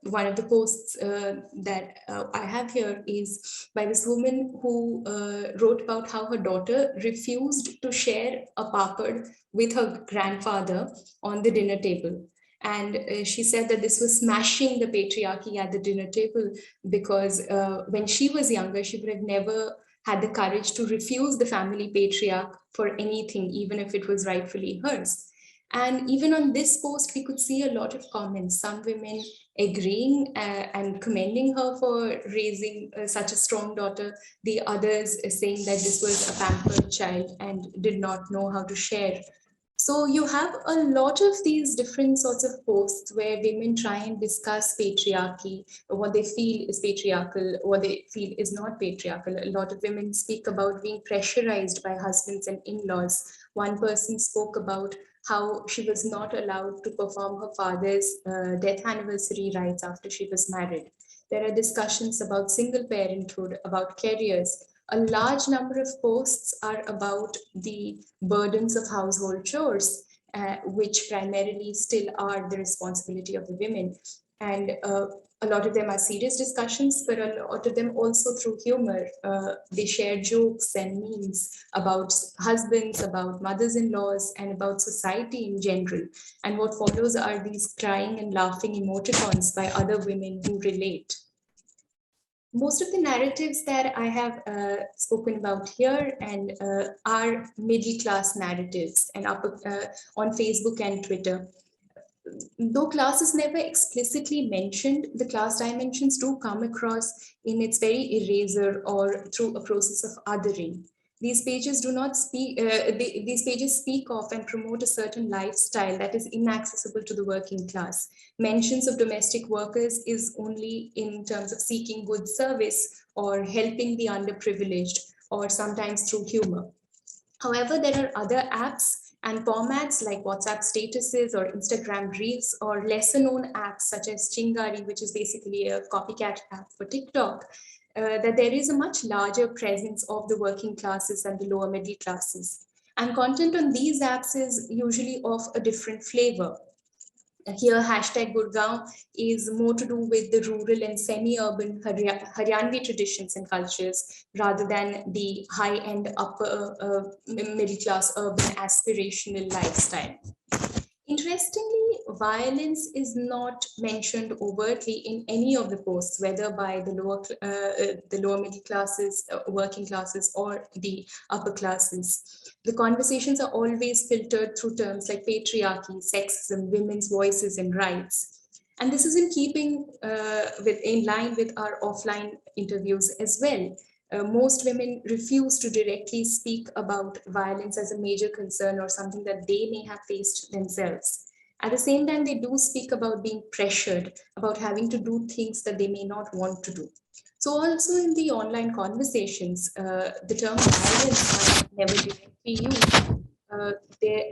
one of the posts that I have here is by this woman who wrote about how her daughter refused to share a papad with her grandfather on the dinner table. And she said that this was smashing the patriarchy at the dinner table because when she was younger, she would have never had the courage to refuse the family patriarch for anything, even if it was rightfully hers. And even on this post, we could see a lot of comments, some women agreeing and commending her for raising such a strong daughter, the others saying that this was a pampered child and did not know how to share. So you have a lot of these different sorts of posts where women try and discuss patriarchy, what they feel is patriarchal, what they feel is not patriarchal. A lot of women speak about being pressurized by husbands and in-laws. One person spoke about how she was not allowed to perform her father's death anniversary rites after she was married. There are discussions about single parenthood, about careers. A large number of posts are about the burdens of household chores, which primarily still are the responsibility of the women. And a lot of them are serious discussions, but a lot of them also through humor. They share jokes and memes about husbands, about mothers-in-laws, and about society in general. And what follows are these crying and laughing emoticons by other women who relate. Most of the narratives that I have spoken about here and are middle-class narratives and on Facebook and Twitter. Though class is never explicitly mentioned, the class dimensions do come across in its very eraser or through a process of othering. These pages do not speak, these pages speak of and promote a certain lifestyle that is inaccessible to the working class. Mentions of domestic workers is only in terms of seeking good service or helping the underprivileged, or sometimes through humor. However, there are other apps and formats like WhatsApp statuses or Instagram Reels, or lesser known apps such as Chingari, which is basically a copycat app for TikTok, that there is a much larger presence of the working classes and the lower middle classes. And content on these apps is usually of a different flavor. Here, hashtag Gurgaon is more to do with the rural and semi-urban Haryanvi traditions and cultures rather than the high-end upper middle-class urban aspirational lifestyle. Interestingly, violence is not mentioned overtly in any of the posts, whether by the lower middle classes, working classes, or the upper classes. The conversations are always filtered through terms like patriarchy, sexism, women's voices, and rights. And this is in keeping in line with our offline interviews as well. Most women refuse to directly speak about violence as a major concern or something that they may have faced themselves. At the same time, they do speak about being pressured, about having to do things that they may not want to do. So also in the online conversations, the term violence might never directly used.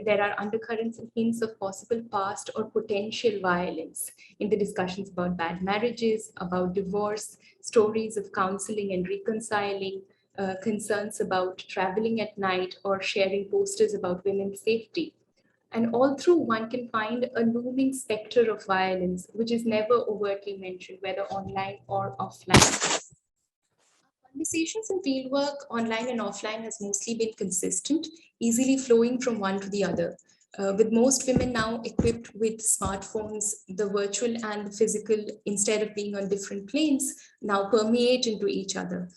There are undercurrents and hints of possible past or potential violence in the discussions about bad marriages, about divorce, stories of counseling and reconciling, concerns about traveling at night or sharing posters about women's safety. And all through, one can find a looming specter of violence, which is never overtly mentioned, whether online or offline. Conversations and fieldwork, online and offline, has mostly been consistent, easily flowing from one to the other. With most women now equipped with smartphones, the virtual and the physical, instead of being on different planes, now permeate into each other.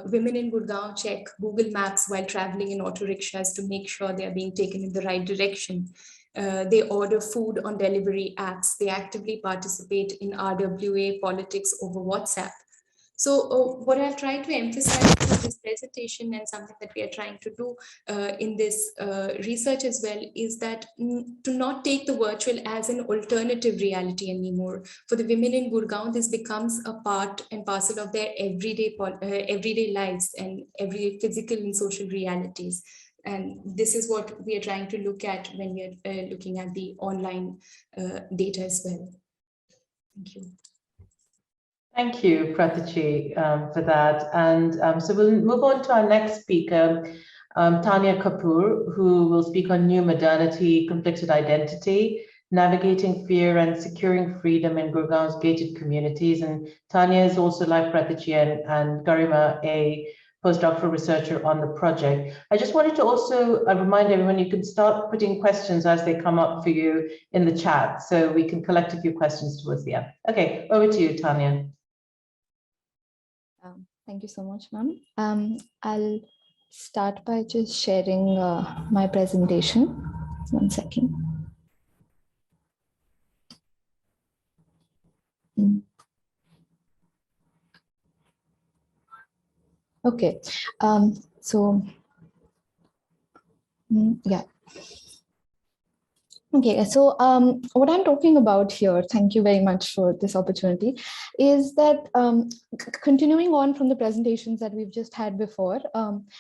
Women in Gurgaon check Google Maps while traveling in auto rickshaws to make sure they are being taken in the right direction. They order food on delivery apps. They actively participate in RWA politics over WhatsApp. So what I've tried to emphasize in this presentation, and something that we are trying to do in this research as well, is that to not take the virtual as an alternative reality anymore. For the women in Gurgaon, this becomes a part and parcel of their everyday lives and every physical and social realities. And this is what we are trying to look at when we are looking at the online data as well. Thank you. Thank you, Pratichi, for that. And so we'll move on to our next speaker, Taanya Kapoor, who will speak on new modernity, conflicted identity, navigating fear and securing freedom in Gurgaon's gated communities. And Taanya is also, like Pratichi and Garima, a postdoctoral researcher on the project. I just wanted to also remind everyone, you can start putting questions as they come up for you in the chat, so we can collect a few questions towards the end. Okay, over to you, Taanya. Thank you so much, ma'am. I'll start by just sharing my presentation. 1 second. Okay, yeah. Okay, so what I'm talking about here, thank you very much for this opportunity, is that continuing on from the presentations that we've just had before,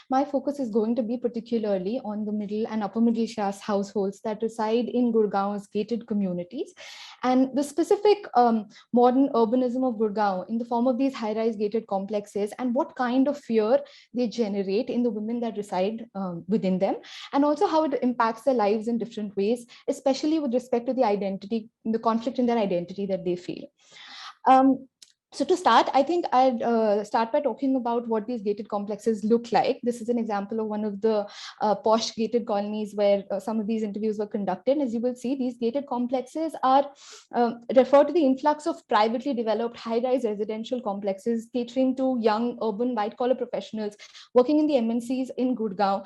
my focus is going to be particularly on the middle and upper middle class households that reside in Gurgaon's gated communities, and the specific modern urbanism of Gurgaon in the form of these high-rise gated complexes, and what kind of fear they generate in the women that reside within them, and also how it impacts their lives in different ways, especially with respect to the identity, the conflict in their identity that they feel. So to start, I think I'd start by talking about what these gated complexes look like. This is an example of one of the posh gated colonies where some of these interviews were conducted. As you will see, these gated complexes are refer to the influx of privately developed high-rise residential complexes catering to young urban white-collar professionals working in the MNCs in Gurgaon,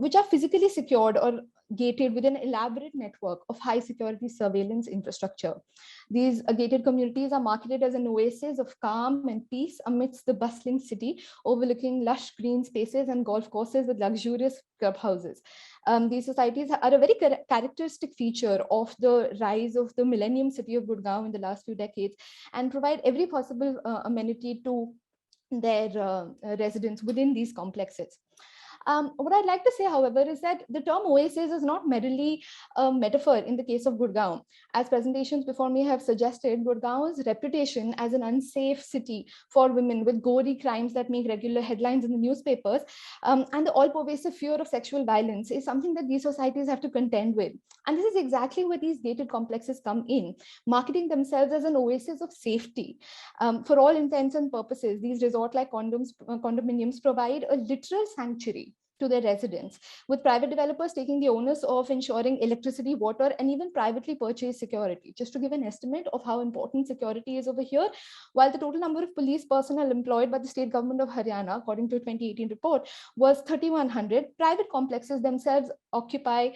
which are physically secured or gated with an elaborate network of high security surveillance infrastructure. These gated communities are marketed as an oasis of calm and peace amidst the bustling city, overlooking lush green spaces and golf courses with luxurious clubhouses. These societies are a very characteristic feature of the rise of the Millennium city of Gurgaon in the last few decades, and provide every possible amenity to their residents within these complexes. What I'd like to say, however, is that the term oasis is not merely a metaphor in the case of Gurgaon. As presentations before me have suggested, Gurgaon's reputation as an unsafe city for women with gory crimes that make regular headlines in the newspapers, and the all-pervasive fear of sexual violence is something that these societies have to contend with. And this is exactly where these gated complexes come in, marketing themselves as an oasis of safety. For all intents and purposes, these resort-like condominiums provide a literal sanctuary to their residents, with private developers taking the onus of ensuring electricity, water, and even privately purchased security. Just to give an estimate of how important security is over here, while the total number of police personnel employed by the state government of Haryana, according to a 2018 report, was 3,100, private complexes themselves employ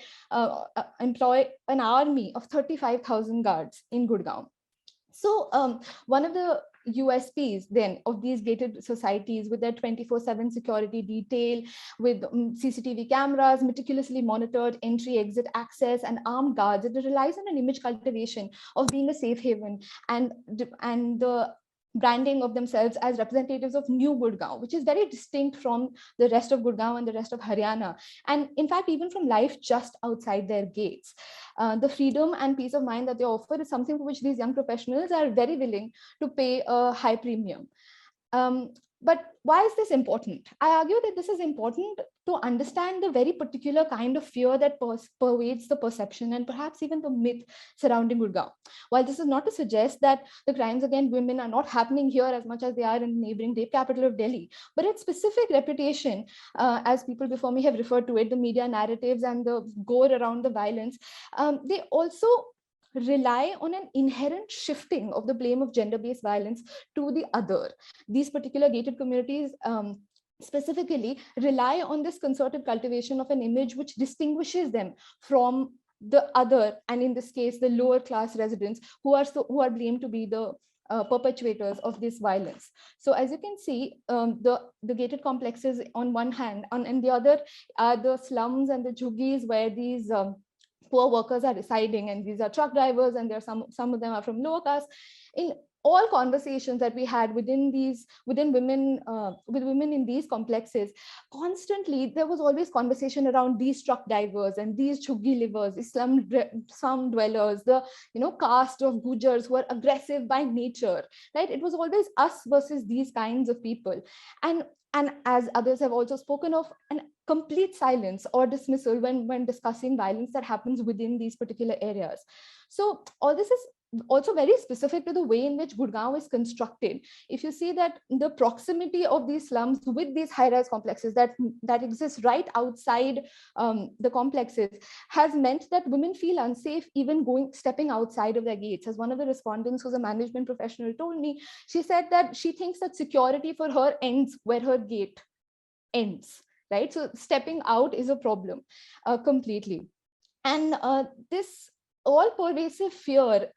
an army of 35,000 guards in Gurgaon. So one of the USPs then of these gated societies, with their 24/7 security detail, with CCTV cameras, meticulously monitored entry, exit access, and armed guards, it relies on an image cultivation of being a safe haven, and the branding of themselves as representatives of new Gurgaon, which is very distinct from the rest of Gurgaon and the rest of Haryana. And in fact, even from life just outside their gates. The freedom and peace of mind that they offer is something for which these young professionals are very willing to pay a high premium. But why is this important? I argue that this is important to understand the very particular kind of fear that pervades the perception and perhaps even the myth surrounding Gurgaon. While this is not to suggest that the crimes against women are not happening here as much as they are in the neighboring capital of Delhi, but its specific reputation, as people before me have referred to it, the media narratives and the gore around the violence, they also rely on an inherent shifting of the blame of gender-based violence to the other. These particular gated communities specifically rely on this concerted cultivation of an image which distinguishes them from the other, and in this case, the lower class residents who are blamed to be the perpetuators of this violence. So as you can see, the gated complexes on one hand, and the other are the slums and the jhuggies where these poor workers are residing, and these are truck drivers, and there are some of them are from lower caste. In all conversations that we had with women in these complexes, constantly there was always conversation around these truck drivers and these jhuggi livers, slum dwellers, the caste of Gujars who are aggressive by nature, right? It was always us versus these kinds of people, and as others have also spoken of, an complete silence or dismissal when discussing violence that happens within these particular areas. So all this is also very specific to the way in which Gurgaon is constructed. If you see that the proximity of these slums with these high-rise complexes that exist right outside the complexes has meant that women feel unsafe even stepping outside of their gates. As one of the respondents, who's a management professional, told me, she said that she thinks that security for her ends where her gate ends, right? So stepping out is a problem completely. And this all-pervasive fear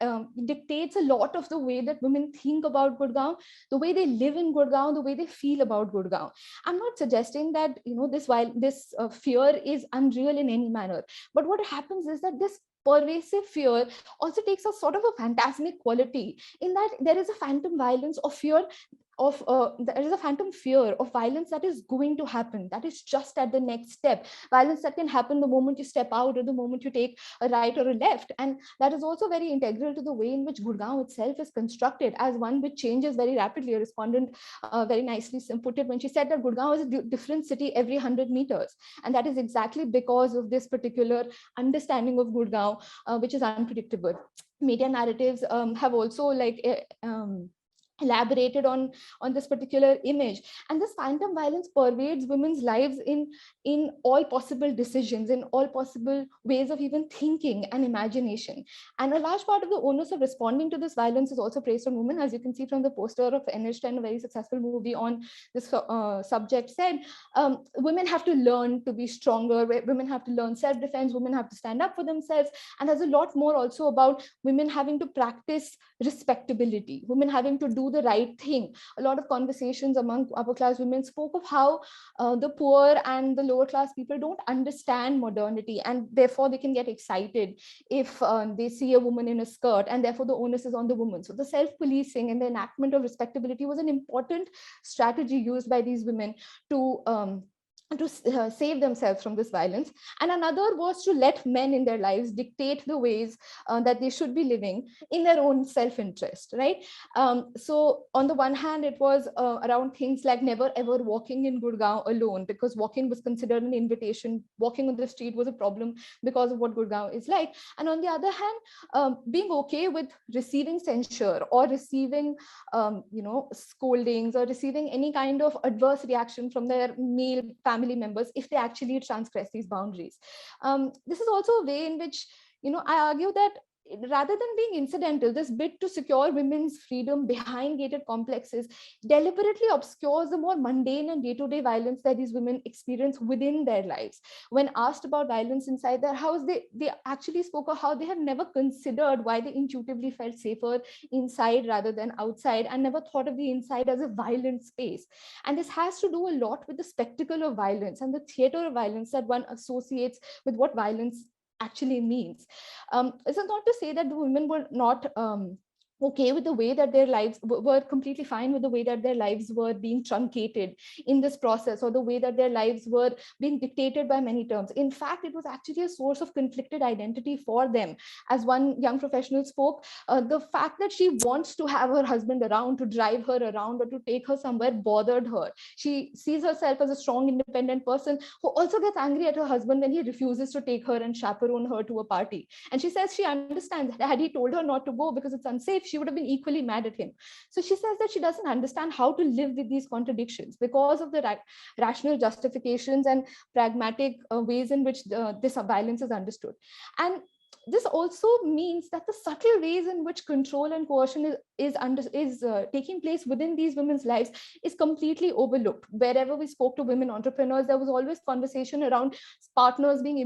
dictates a lot of the way that women think about Gurgaon, the way they live in Gurgaon, the way they feel about Gurgaon. I'm not suggesting that this fear is unreal in any manner, but what happens is that this pervasive fear also takes a sort of a phantasmic quality, in that there is a phantom violence of fear there is a phantom fear of violence that is going to happen, that is just at the next step, violence that can happen the moment you step out or the moment you take a right or a left. And that is also very integral to the way in which Gurgaon itself is constructed as one which changes very rapidly. A respondent very nicely put it when she said that Gurgaon is a different city every 100 meters, and that is exactly because of this particular understanding of Gurgaon, which is unpredictable. Media narratives have also elaborated on this particular image, and this phantom violence pervades women's lives in all possible decisions, in all possible ways of even thinking and imagination. And a large part of the onus of responding to this violence is also placed on women, as you can see from the poster of Amidst, and a very successful movie on this subject said, women have to learn to be stronger, women have to learn self-defense, women have to stand up for themselves. And there's a lot more also about women having to practice respectability, women having to do the right thing. A lot of conversations among upper class women spoke of how the poor and the lower class people don't understand modernity, and therefore they can get excited if they see a woman in a skirt, and therefore the onus is on the woman. So the self-policing and the enactment of respectability was an important strategy used by these women to save themselves from this violence. And another was to let men in their lives dictate the ways that they should be living in their own self-interest, right? So on the one hand, it was around things like never ever walking in Gurgaon alone, because walking was considered an invitation. Walking on the street was a problem because of what Gurgaon is like. And on the other hand, being okay with receiving censure or receiving scoldings or receiving any kind of adverse reaction from their male family members if they actually transgress these boundaries. This is also a way in which, I argue that rather than being incidental, this bid to secure women's freedom behind gated complexes deliberately obscures the more mundane and day-to-day violence that these women experience within their lives. When asked about violence inside their house, they actually spoke of how they have never considered why they intuitively felt safer inside rather than outside, and never thought of the inside as a violent space. And this has to do a lot with the spectacle of violence and the theater of violence that one associates with what violence actually means. This is not to say that the women were not okay with the way that their lives were completely fine with the way that their lives were being truncated in this process, or the way that their lives were being dictated by many terms. In fact, it was actually a source of conflicted identity for them. As one young professional spoke, the fact that she wants to have her husband around, to drive her around or to take her somewhere bothered her. She sees herself as a strong, independent person who also gets angry at her husband when he refuses to take her and chaperone her to a party. And she says she understands that had he told her not to go because it's unsafe, she would have been equally mad at him. So she says that she doesn't understand how to live with these contradictions because of the rational justifications and pragmatic ways in which this violence is understood. And this also means that the subtle ways in which control and coercion is taking place within these women's lives is completely overlooked. Wherever we spoke to women entrepreneurs, there was always conversation around partners being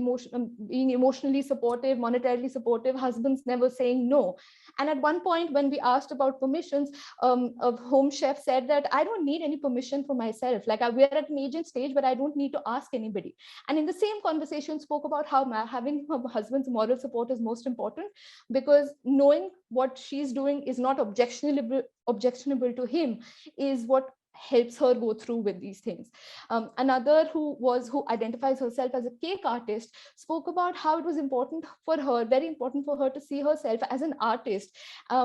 emotionally supportive, monetarily supportive, husbands never saying no. And at one point, when we asked about permissions, a home chef said that I don't need any permission for myself. Like we're at an aging stage, but I don't need to ask anybody. And in the same conversation, spoke about how having her husband's moral support is most important, because knowing what she's doing is not objectionable to him is what helps her go through with these things. Another who identifies herself as a cake artist spoke about how it was important for her, very important for her to see herself as an artist,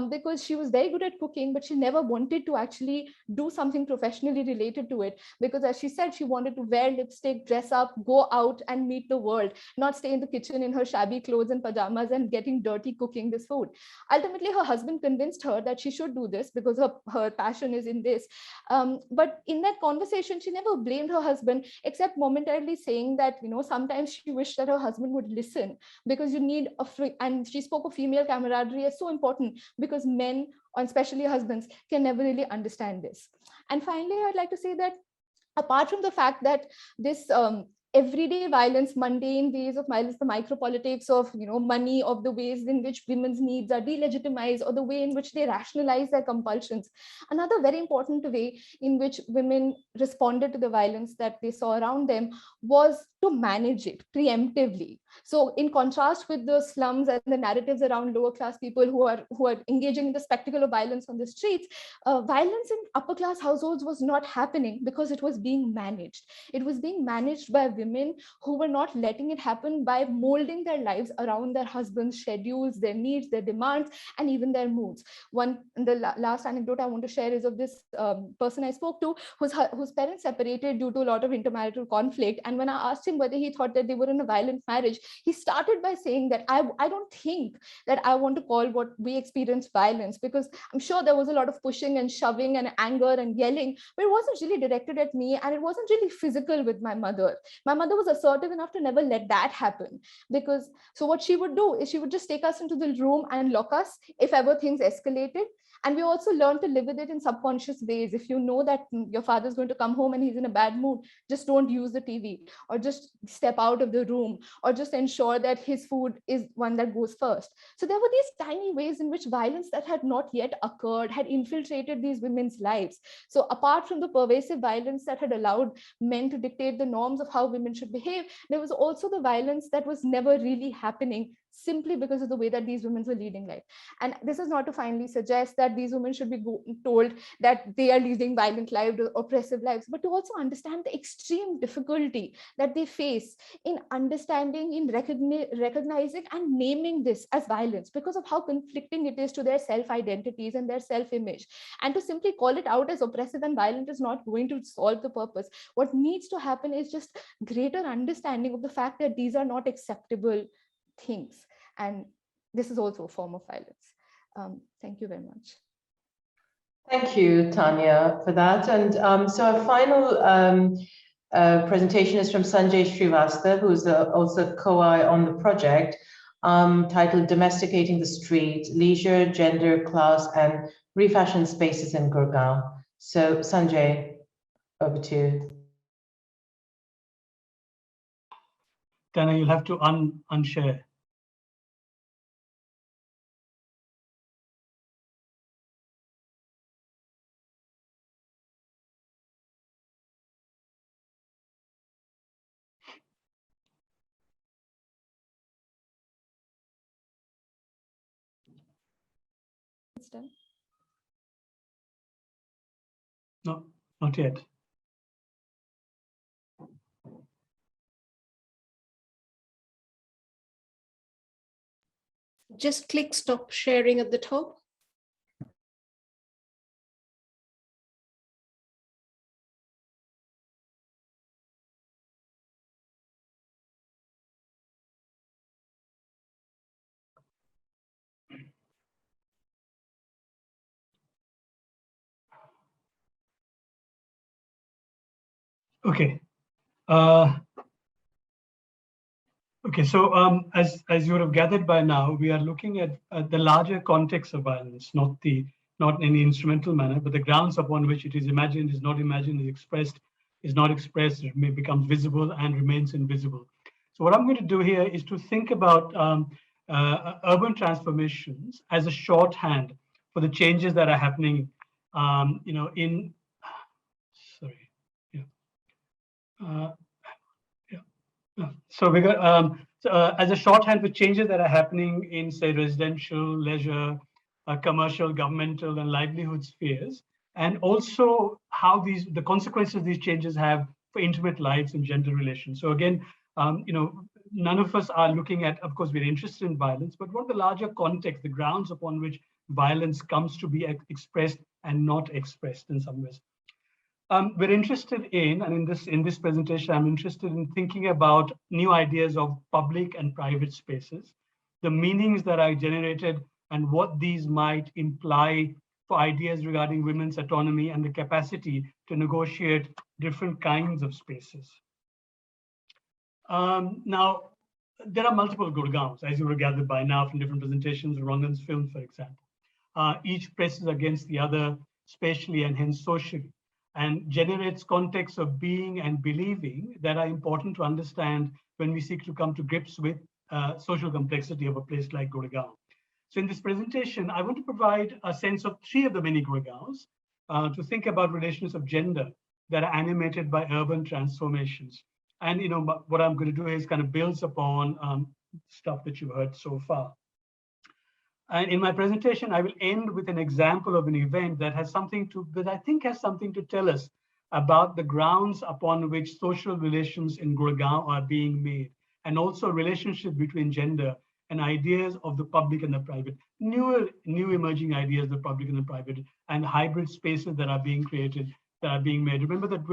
because she was very good at cooking, but she never wanted to actually do something professionally related to it, because as she said, she wanted to wear lipstick, dress up, go out and meet the world, not stay in the kitchen in her shabby clothes and pajamas and getting dirty cooking this food. Ultimately, her husband convinced her that she should do this because her passion is in this. But in that conversation, she never blamed her husband, except momentarily saying that, sometimes she wished that her husband would listen, because you need and she spoke of female camaraderie as so important, because men, and especially husbands, can never really understand this. And finally, I'd like to say that apart from the fact that this everyday violence, mundane ways of violence, the micropolitics of money, of the ways in which women's needs are delegitimized, or the way in which they rationalize their compulsions, another very important way in which women responded to the violence that they saw around them was to manage it preemptively. So in contrast with the slums and the narratives around lower class people who are engaging in the spectacle of violence on the streets, violence in upper class households was not happening because it was being managed. It was being managed by women who were not letting it happen by molding their lives around their husbands' schedules, their needs, their demands, and even their moods. The last anecdote I want to share is of this person I spoke to whose parents separated due to a lot of intermarital conflict. And when I asked him whether he thought that they were in a violent marriage, he started by saying that I don't think that I want to call what we experienced violence, because I'm sure there was a lot of pushing and shoving and anger and yelling, but it wasn't really directed at me, and it wasn't really physical with my mother. My mother was assertive enough to never let that happen, because so what she would do is she would just take us into the room and lock us if ever things escalated. And we also learned to live with it in subconscious ways. If you know that your father's going to come home and he's in a bad mood, just don't use the TV, or just step out of the room, or just ensure that his food is one that goes first. So there were these tiny ways in which violence that had not yet occurred had infiltrated these women's lives. So apart from the pervasive violence that had allowed men to dictate the norms of how women should behave, there was also the violence that was never really happening, simply because of the way that these women were leading life. And this is not to finally suggest that these women should be told that they are leading violent lives or oppressive lives, but to also understand the extreme difficulty that they face in understanding, in recognizing and naming this as violence, because of how conflicting it is to their self-identities and their self-image. And to simply call it out as oppressive and violent is not going to solve the purpose. What needs to happen is just greater understanding of the fact that these are not acceptable things, and this is also a form of violence. Thank you very much. Thank you, Tanya, for that. And so our final presentation is from Sanjay Srivastava, who's also co-I on the project, titled Domesticating the Street, Leisure, Gender, Class, and Refashioned Spaces in Gurgaon. So Sanjay, over to you. Tanya, you'll have to unshare. it's done. No, not yet. Just click stop sharing at the top. Okay. Okay, so as you would have gathered by now, we are looking at the larger context of violence, not in any instrumental manner, but the grounds upon which it is imagined, is not imagined, is expressed, is not expressed, it may become visible and remains invisible. So what I'm going to do here is to think about urban transformations as a shorthand for the changes that are happening, in, sorry, yeah. So we got as a shorthand for changes that are happening in, say, residential, leisure, commercial, governmental, and livelihood spheres, and also how the consequences these changes have for intimate lives and gender relations. So again, none of us are looking at, of course, we're interested in violence, but what the larger context, the grounds upon which violence comes to be expressed and not expressed in some ways. We're interested in, and in this presentation, I'm interested in thinking about new ideas of public and private spaces, the meanings that are generated and what these might imply for ideas regarding women's autonomy and the capacity to negotiate different kinds of spaces. Now, there are multiple Gurgaons, as you will gather by now from different presentations, Rangan's film, for example. Each presses against the other spatially and hence socially, and generates contexts of being and believing that are important to understand when we seek to come to grips with social complexity of a place like Gurgaon. So in this presentation, I want to provide a sense of three of the many Gurgaons to think about relations of gender that are animated by urban transformations. And what I'm going to do is kind of builds upon stuff that you've heard so far. And in my presentation, I will end with an example of an event that has something to, that I think has something to tell us about the grounds upon which social relations in Gurgaon are being made, and also relationship between gender and ideas of the public and the private, new emerging ideas of the public and the private, and hybrid spaces that are being created, that are being made. Remember that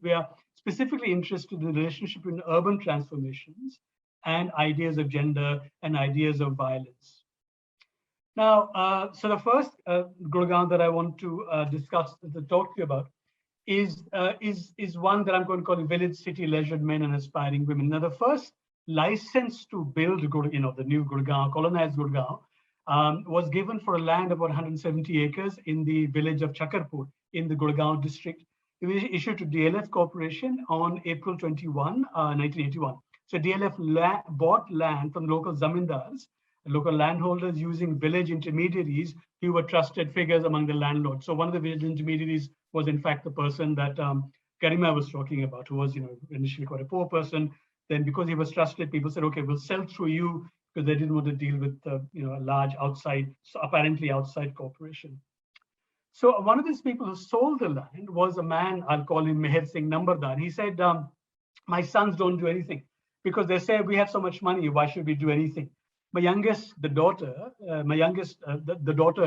we are specifically interested in the relationship in urban transformations and ideas of gender and ideas of violence. Now, so the first Gurgaon that I want to discuss, to talk to you about, is one that I'm going to call village, city, leisured men and aspiring women. Now, the first license to build Gurgaon, the new Gurgaon, colonized Gurgaon, was given for a land of about 170 acres in the village of Chakravarty in the Gurgaon district. It was issued to DLF Corporation on April 21, 1981. So DLF bought land from local zamindars, local landholders, using village intermediaries who were trusted figures among the landlords. So one of the village intermediaries was in fact the person that Garima was talking about, who was initially quite a poor person. Then because he was trusted, people said, okay, we'll sell through you, because they didn't want to deal with a large outside, so apparently outside corporation. So one of these people who sold the land was a man, I'll call him Mehra. He said, my sons don't do anything because they say we have so much money, why should we do anything? My youngest, the daughter,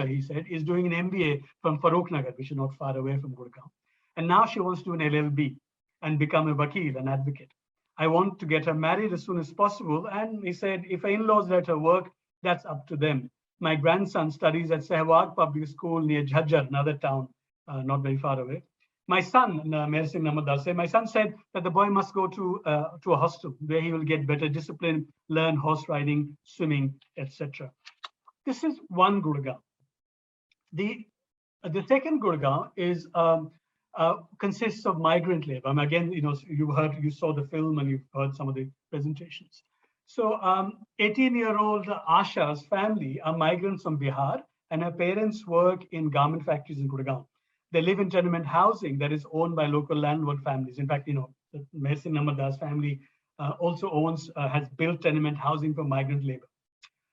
he said, is doing an MBA from Farooq Nagar, which is not far away from Gurgaon. And now she wants to do an LLB and become a vakil, an advocate. I want to get her married as soon as possible. And he said, if her in-laws let her work, that's up to them. My grandson studies at Sehwag Public School near Jhajjar, another town, not very far away. My son, my son said that the boy must go to a hostel where he will get better discipline, learn horse riding, swimming, etc. This is one Gurgaon. The second Gurgaon is consists of migrant labor. Again, you saw the film and you've heard some of the presentations. So 18-year-old Asha's family are migrants from Bihar, and her parents work in garment factories in Gurgaon. They live in tenement housing that is owned by local landlord families. In fact, the Mehra family also has built tenement housing for migrant labor.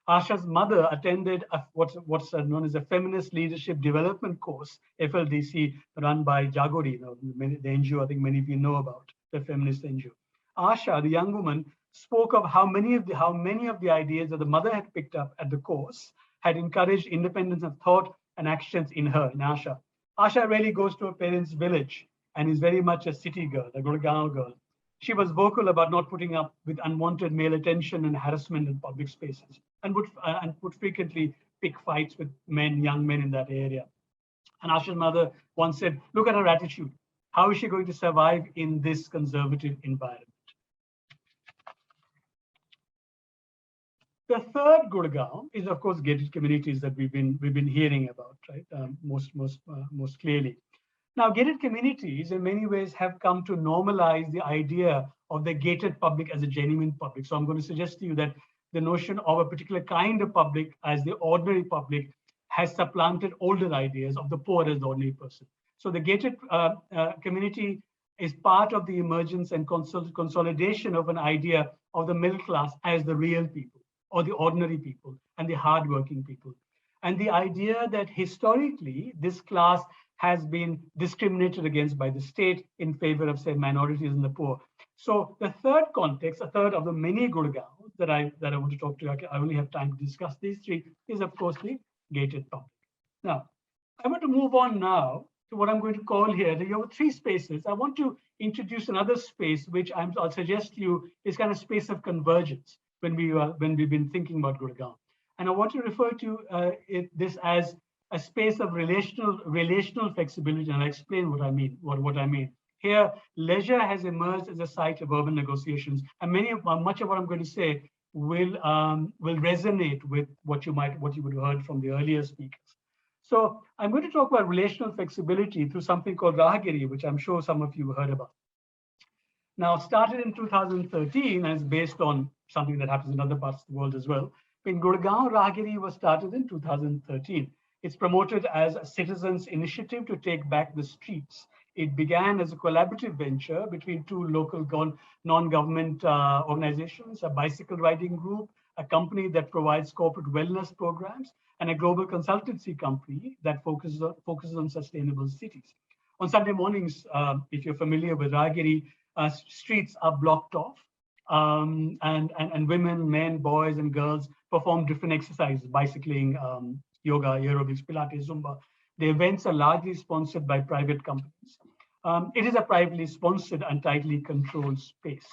Asha's mother attended what's known as a Feminist Leadership Development Course, FLDC, run by Jagori, the NGO I think many of you know about, the feminist NGO. Asha, the young woman, spoke of how many of the ideas that the mother had picked up at the course had encouraged independence of thought and actions in Asha. Asha really goes to her parents' village and is very much a city girl, a Gurgaon girl. She was vocal about not putting up with unwanted male attention and harassment in public spaces, and would frequently pick fights with young men in that area. And Asha's mother once said, "Look at her attitude. How is she going to survive in this conservative environment?" The third Gurgaon is, of course, gated communities that we've been hearing about, right? Most clearly. Now, gated communities in many ways have come to normalize the idea of the gated public as a genuine public. So I'm going to suggest to you that the notion of a particular kind of public as the ordinary public has supplanted older ideas of the poor as the ordinary person. So the gated community is part of the emergence and consolidation of an idea of the middle class as the real people, or the ordinary people, and the hardworking people. And the idea that historically this class has been discriminated against by the state in favor of, say, minorities and the poor. So the third context, a third of the many Gurgaons that I want to talk to, I only have time to discuss these three, is of course the gated public. Now, I want to move on now to what I'm going to call here, there are three spaces. I want to introduce another space, which I'll suggest to you is kind of space of convergence when we've been thinking about Gurgaon. And I want to refer to this as a space of relational flexibility, and I'll explain what I mean. Here, leisure has emerged as a site of urban negotiations, and much of what I'm going to say will resonate with what you would have heard from the earlier speakers. So I'm going to talk about relational flexibility through something called Rahagiri, which I'm sure some of you heard about. Now, started in 2013 and is based on something that happens in other parts of the world as well. In Gurgaon, Rahagiri was started in 2013. It's promoted as a citizens' initiative to take back the streets. It began as a collaborative venture between two local non-government organizations, a bicycle riding group, a company that provides corporate wellness programs, and a global consultancy company that focuses on sustainable cities. On Sunday mornings, if you're familiar with Rahagiri, streets are blocked off, and women, men, boys, and girls perform different exercises, bicycling, yoga, aerobics, Pilates, Zumba. The events are largely sponsored by private companies. It is a privately sponsored and tightly controlled space.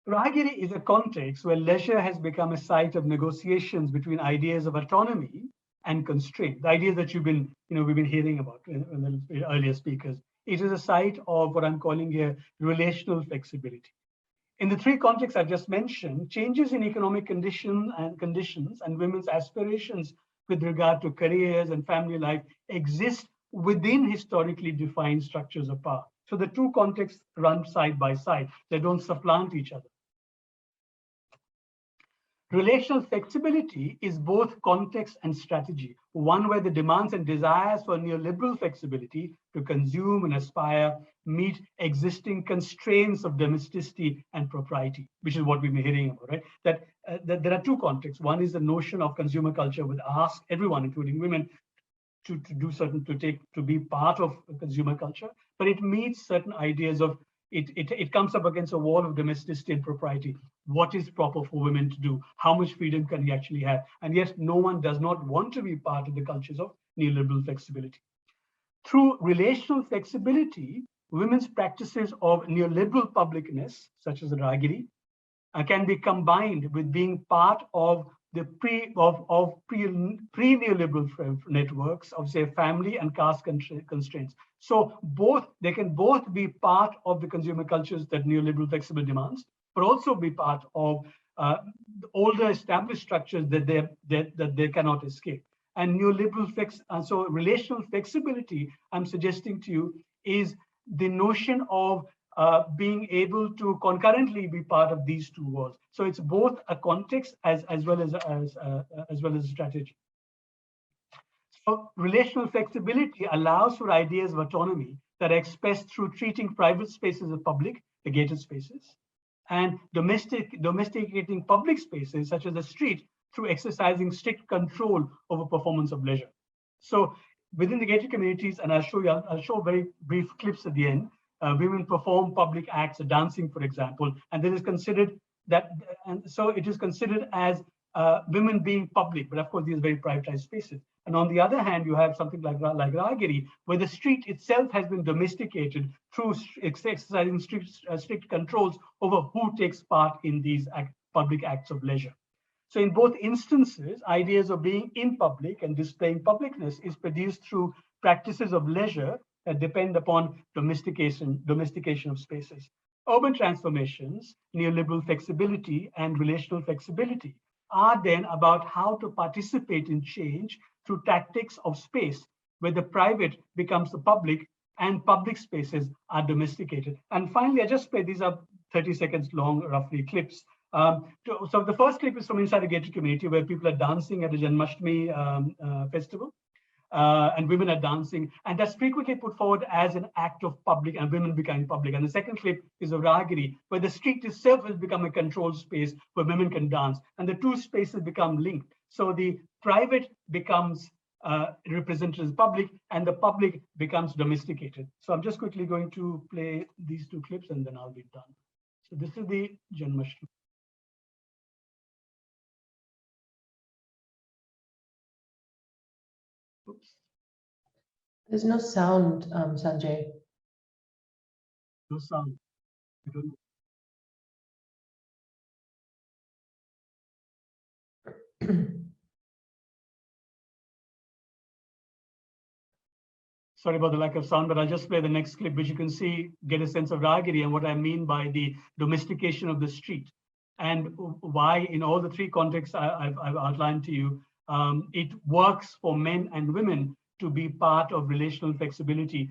Rahagiri is a context where leisure has become a site of negotiations between ideas of autonomy and constraint, the ideas that we've been hearing about in the earlier speakers. It is a site of what I'm calling here relational flexibility. In the three contexts I've just mentioned, changes in economic conditions and women's aspirations with regard to careers and family life exist within historically defined structures of power. So the two contexts run side by side. They don't supplant each other. Relational flexibility is both context and strategy, one where the demands and desires for neoliberal flexibility to consume and aspire meet existing constraints of domesticity and propriety, which is what we've been hearing about, right? That there are two contexts. One is the notion of consumer culture would ask everyone, including women, to be part of consumer culture, but it meets certain ideas of it comes up against a wall of domesticity and propriety. What is proper for women to do? How much freedom can we actually have? And yet no one does not want to be part of the cultures of neoliberal flexibility. Through relational flexibility, women's practices of neoliberal publicness, such as the Rahagiri, can be combined with being part of the pre-neoliberal networks of, say, family and caste constraints. So they can both be part of the consumer cultures that neoliberal flexibility demands, but also be part of the older established structures that they cannot escape. And so relational flexibility, I'm suggesting to you, is the notion of being able to concurrently be part of these two worlds. So it's both a context as well as a strategy. So relational flexibility allows for ideas of autonomy that are expressed through treating private spaces as public, the gated spaces, and domesticating public spaces such as the street through exercising strict control over performance of leisure. So within the gated communities, and I'll show very brief clips at the end, women perform public acts, dancing, for example, and this is considered that, and so it is considered as women being public, but of course these are very privatized spaces. And on the other hand, you have something like Ragiri, where the street itself has been domesticated through exercising strict controls over who takes part in these public acts of leisure. So in both instances, ideas of being in public and displaying publicness is produced through practices of leisure that depend upon domestication of spaces. Urban transformations, neoliberal flexibility, and relational flexibility are then about how to participate in change through tactics of space, where the private becomes the public and public spaces are domesticated. And finally, I just played, these are 30 seconds long, roughly, clips. So the first clip is from inside a gated community where people are dancing at a Janmashtami festival. And women are dancing, and that's frequently put forward as an act of public and women becoming public. And the second clip is of Ragiri, where the street itself has become a controlled space where women can dance, and the two spaces become linked. So the private becomes represented as public, and the public becomes domesticated. So I'm just quickly going to play these two clips, and then I'll be done. So this is the Janmashtami. Oops. There's no sound, Sanjay. No sound. I don't know. Sorry about the lack of sound, but I'll just play the next clip, which you can see, get a sense of Ragiri and what I mean by the domestication of the street, and why in all the three contexts I've outlined to you, it works for men and women to be part of relational flexibility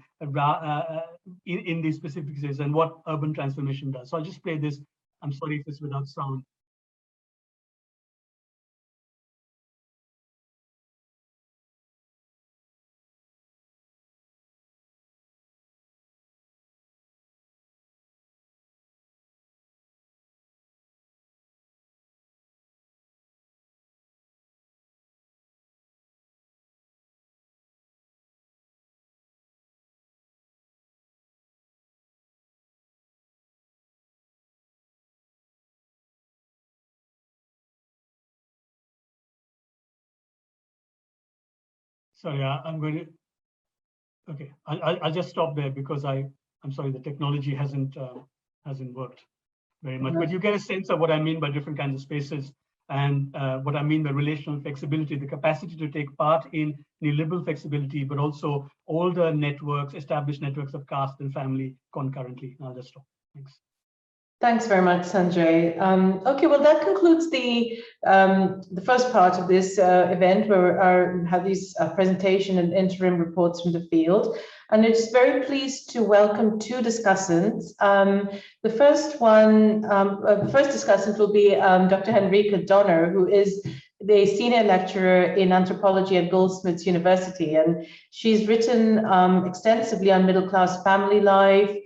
in these specific cases, and what urban transformation does. So I'll just play this. I'm sorry if it's without sound. Sorry, I'm going to, okay, I'll just stop there because I'm sorry, the technology hasn't worked very much, but you get a sense of what I mean by different kinds of spaces, and what I mean by relational flexibility, the capacity to take part in neoliberal flexibility, but also older networks, established networks of caste and family concurrently. I'll just stop. Thanks. Thanks very much, Sanjay. Okay, well, that concludes the first part of this event, where we have these presentation and interim reports from the field. And it's very pleased to welcome two discussants. The first discussant will be Dr. Henrike Donner, who is the senior lecturer in anthropology at Goldsmiths University. And she's written extensively on middle-class family life,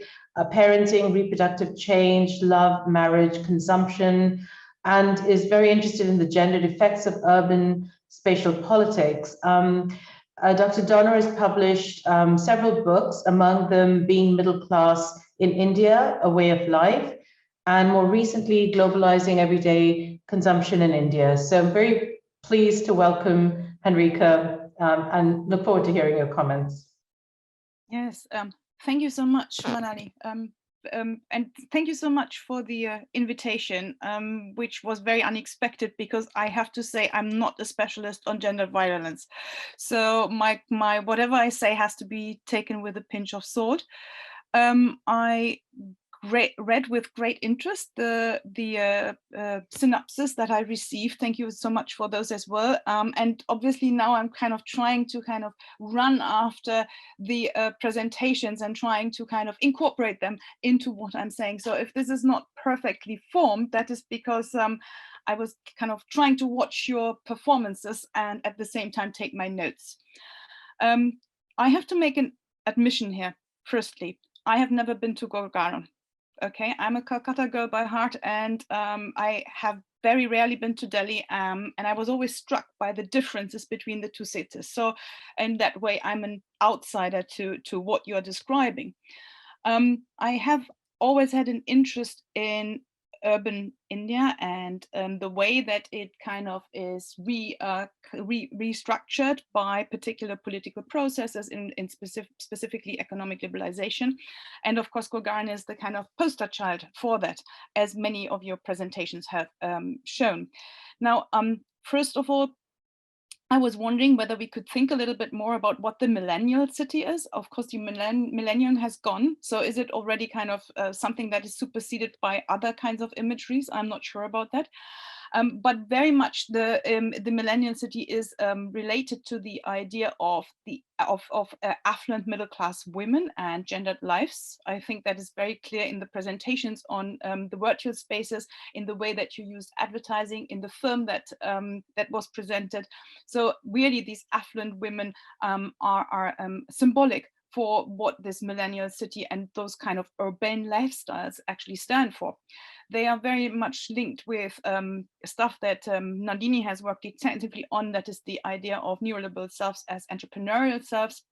parenting, reproductive change, love, marriage, consumption, and is very interested in the gendered effects of urban spatial politics. Dr. Donner has published several books, among them being Middle Class in India, A Way of Life, and more recently, Globalizing Everyday Consumption in India. So I'm very pleased to welcome Henrike and look forward to hearing your comments. Yes. Thank you so much, Manali, and thank you so much for the invitation, which was very unexpected because I have to say I'm not a specialist on gender violence, so my whatever I say has to be taken with a pinch of salt. I read with great interest the synopsis that I received. Thank you so much for those as well. And obviously now I'm kind of trying to run after the presentations and trying to incorporate them into what I'm saying. So if this is not perfectly formed, that is because I was trying to watch your performances and at the same time take my notes. I have to make an admission here. Firstly, I have never been to Gurgaon. Okay, I'm a Calcutta girl by heart, and I have very rarely been to Delhi, and I was always struck by the differences between the two cities. So in that way, I'm an outsider to what you're describing. I have always had an interest in urban India and the way that it kind of is restructured by particular political processes in specifically economic liberalization. And of course, Gurgaon is the kind of poster child for that, as many of your presentations have shown. Now, first of all, I was wondering whether we could think a little bit more about what the millennial city is. Of course, the millennium has gone. So is it already kind of something that is superseded by other kinds of imageries? I'm not sure about that. But very much the millennial city is related to the idea of affluent middle class women and gendered lives. I think that is very clear in the presentations on the virtual spaces, in the way that you used advertising, in the film that that was presented. So really, these affluent women are symbolic for what this millennial city and those kind of urban lifestyles actually stand for. They are very much linked with stuff that Nandini has worked extensively on, that is the idea of neoliberal selves as entrepreneurial selves.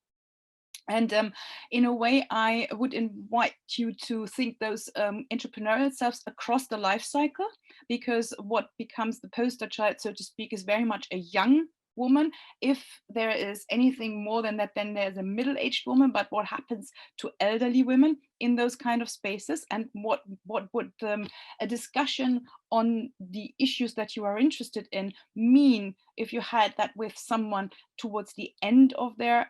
And in a way, I would invite you to think those entrepreneurial selves across the life cycle, because what becomes the poster child, so to speak, is very much a young woman. If there is anything more than that, then there's a middle-aged woman. But what happens to elderly women in those kind of spaces, and what would a discussion on the issues that you are interested in mean if you had that with someone towards the end of their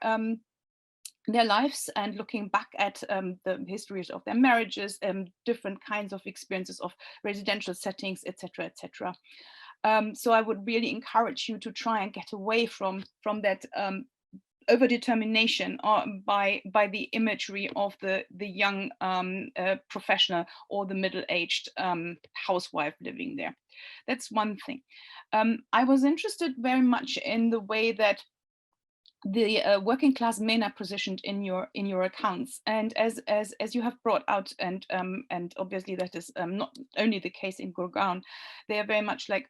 lives, and looking back at the histories of their marriages, different kinds of experiences of residential settings, etc., etc. So I would really encourage you to try and get away from that overdetermination by the imagery of the young professional or the middle-aged housewife living there. That's one thing. I was interested very much in the way that the working class men are positioned in your accounts, and as you have brought out, and obviously that is not only the case in Gurgaon, they are very much like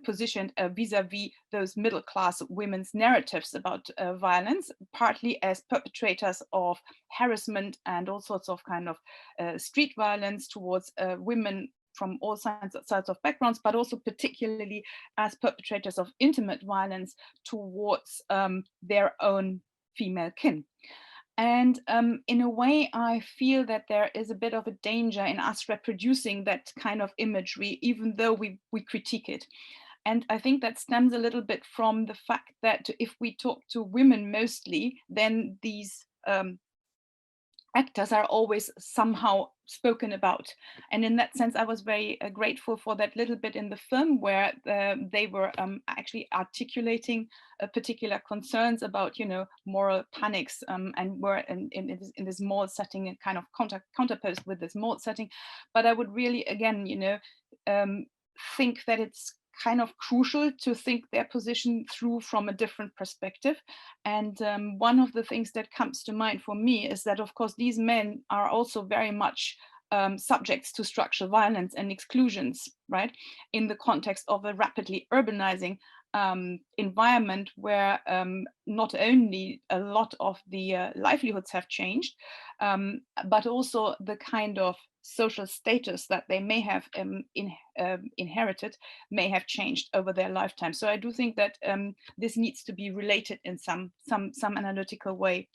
positioned vis-a-vis those middle class women's narratives about violence, partly as perpetrators of harassment and all sorts of kind of street violence towards women from all sides of backgrounds, but also particularly as perpetrators of intimate violence towards their own female kin. And in a way, I feel that there is a bit of a danger in us reproducing that kind of imagery, even though we critique it. And I think that stems a little bit from the fact that if we talk to women mostly, then these actors are always somehow spoken about. And in that sense, I was very grateful for that little bit in the film where they were actually articulating particular concerns about, moral panics, and were in this mall setting and kind of counterposed with this mall setting. But I would really, again, think that it's kind of crucial to think their position through from a different perspective. And one of the things that comes to mind for me is that, of course, these men are also very much subjects to structural violence and exclusions, right? In the context of a rapidly urbanizing environment where not only a lot of the livelihoods have changed, but also the kind of social status that they may have inherited may have changed over their lifetime. So I do think that this needs to be related in some analytical way.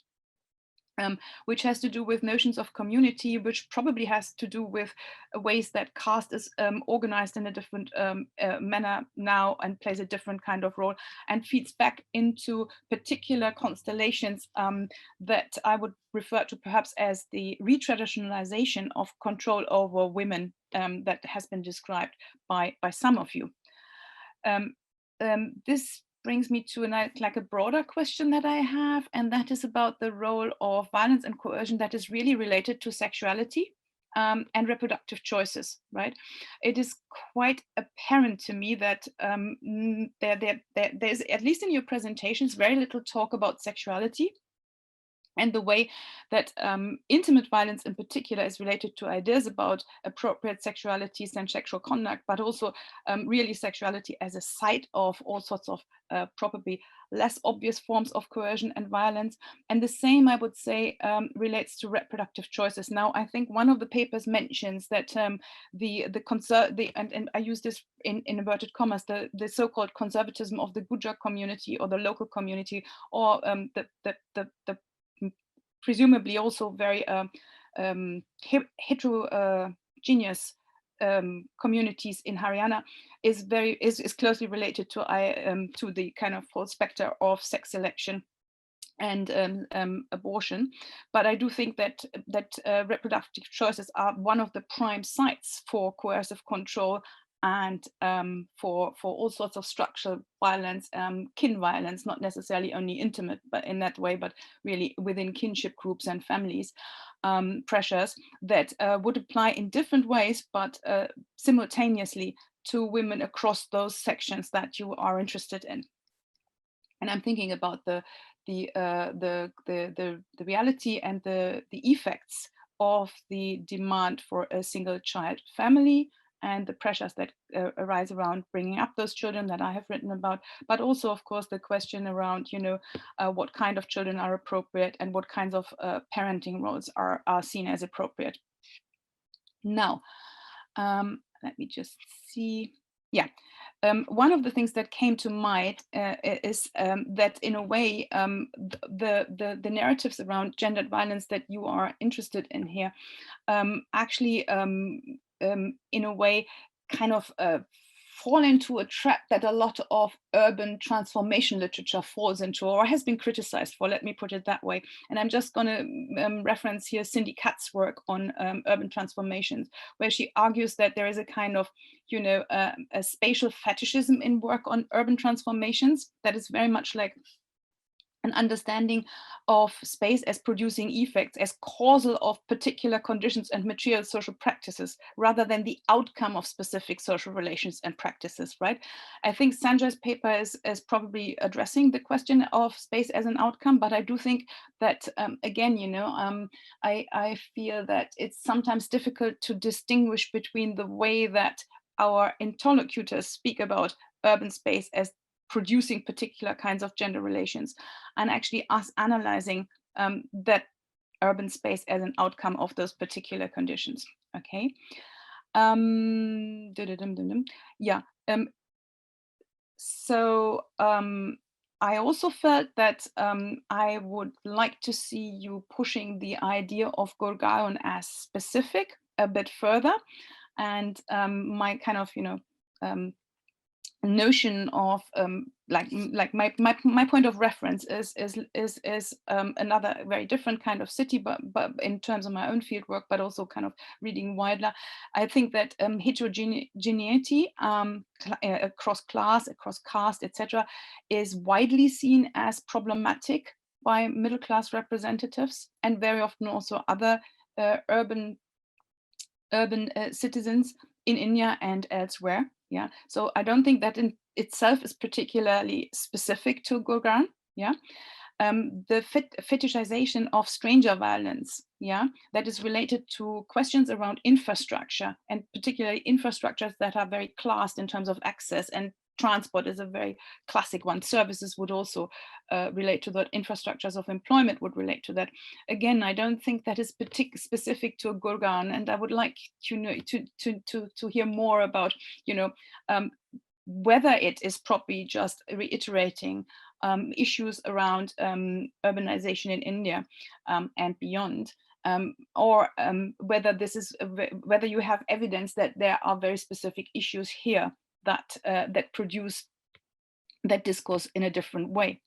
Which has to do with notions of community, which probably has to do with ways that caste is organized in a different manner now and plays a different kind of role, and feeds back into particular constellations that I would refer to perhaps as the retraditionalization of control over women that has been described by some of you. This brings me to a broader question that I have, and that is about the role of violence and coercion that is really related to sexuality and reproductive choices, right? It is quite apparent to me that there's, at least in your presentations, very little talk about sexuality. and the way that intimate violence in particular is related to ideas about appropriate sexualities and sexual conduct, but also really sexuality as a site of all sorts of probably less obvious forms of coercion and violence. And the same, I would say, relates to reproductive choices. Now, I think one of the papers mentions that and I use this in inverted commas, the so-called conservatism of the Gujar community or the local community, or the presumably also very heterogeneous communities in Haryana is closely related to the kind of whole specter of sex selection and abortion. But I do think that reproductive choices are one of the prime sites for coercive control and for all sorts of structural violence, kin violence, not necessarily only intimate, but in that way, but really within kinship groups and families, pressures that would apply in different ways, but simultaneously to women across those sections that you are interested in. And I'm thinking about the reality and the effects of the demand for a single child family and the pressures that arise around bringing up those children that I have written about, but also, of course, the question around, what kind of children are appropriate and what kinds of parenting roles are seen as appropriate. Now, let me just see. Yeah. One of the things that came to mind is that in a way, the narratives around gendered violence that you are interested in here actually, in a way, kind of fall into a trap that a lot of urban transformation literature falls into or has been criticized for, let me put it that way. And I'm just going to reference here Cindy Katz's work on urban transformations, where she argues that there is a kind of, a spatial fetishism in work on urban transformations that is very much like an understanding of space as producing effects, as causal of particular conditions and material social practices, rather than the outcome of specific social relations and practices, right? I think Sanjay's paper is probably addressing the question of space as an outcome, but I do think that, again, I feel that it's sometimes difficult to distinguish between the way that our interlocutors speak about urban space as producing particular kinds of gender relations, and actually us analyzing that urban space as an outcome of those particular conditions. Okay. Yeah. So I also felt that I would like to see you pushing the idea of Gurgaon as specific a bit further, and my kind of notion of like my point of reference is another very different kind of city, but in terms of my own fieldwork, but also kind of reading wider. I think that heterogeneity across class, across caste, etc., is widely seen as problematic by middle class representatives, and very often also other urban citizens in India and elsewhere. Yeah, so I don't think that in itself is particularly specific to Gurgaon. Yeah, the fetishization of stranger violence. Yeah, that is related to questions around infrastructure, and particularly infrastructures that are very classed in terms of access, and transport is a very classic one. Services would also relate to that. Infrastructures of employment would relate to that. Again, I don't think that is specific to Gurgaon, and I would like to hear more about whether it is probably just reiterating issues around urbanization in India and beyond. Or whether this is whether you have evidence that there are very specific issues here that produce that discourse in a different way.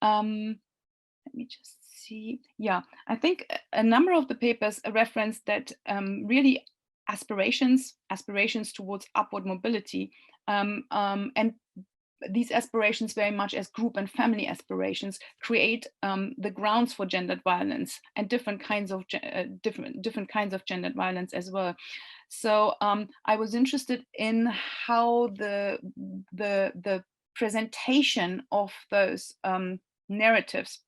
Let me just see. Yeah, I think a number of the papers reference that really aspirations towards upward mobility, and these aspirations very much as group and family aspirations create the grounds for gendered violence and different kinds of gendered violence as well. So I was interested in how the presentation of those narratives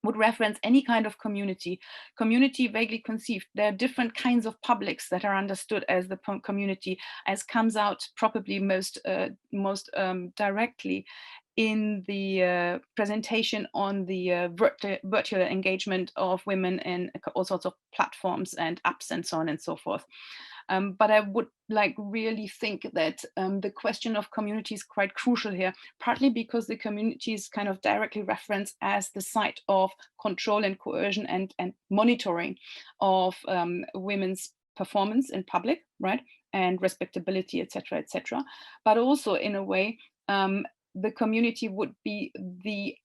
would reference any kind of community vaguely conceived. There are different kinds of publics that are understood as the community, as comes out probably most directly in the presentation on the virtual engagement of women in all sorts of platforms and apps and so on and so forth. But I would really think that the question of community is quite crucial here, partly because the community is kind of directly referenced as the site of control and coercion and monitoring of women's performance in public, right? And respectability, etc., etc. But also in a way, the community would be the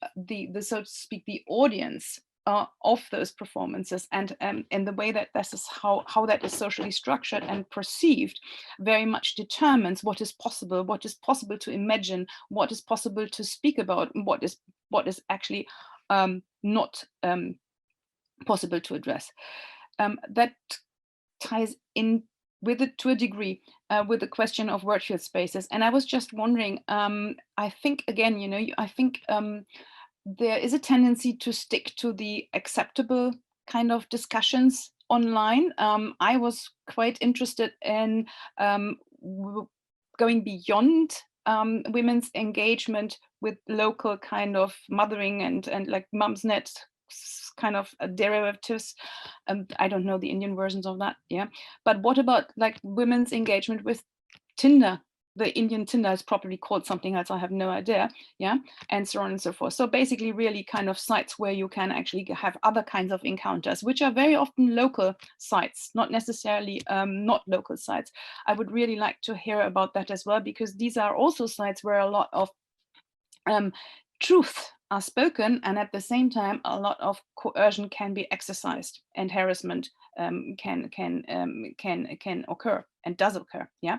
so to speak, the audience of those performances, and the way that this is how that is socially structured and perceived very much determines what is possible to imagine, what is possible to speak about, what is actually not possible to address. That ties in with it to a degree with the question of virtual spaces. And I was just wondering, I think again, I think there is a tendency to stick to the acceptable kind of discussions online. I was quite interested in going beyond women's engagement with local kind of mothering and like Mumsnet kind of derivatives. I don't know the Indian versions of that, yeah. But what about like women's engagement with Tinder? The Indian Tinder is probably called something else, I have no idea, yeah, and so on and so forth. So basically really kind of sites where you can actually have other kinds of encounters, which are very often local sites, not necessarily not local sites. I would really like to hear about that as well, because these are also sites where a lot of truth are spoken, and at the same time a lot of coercion can be exercised and harassment can occur and does occur, yeah.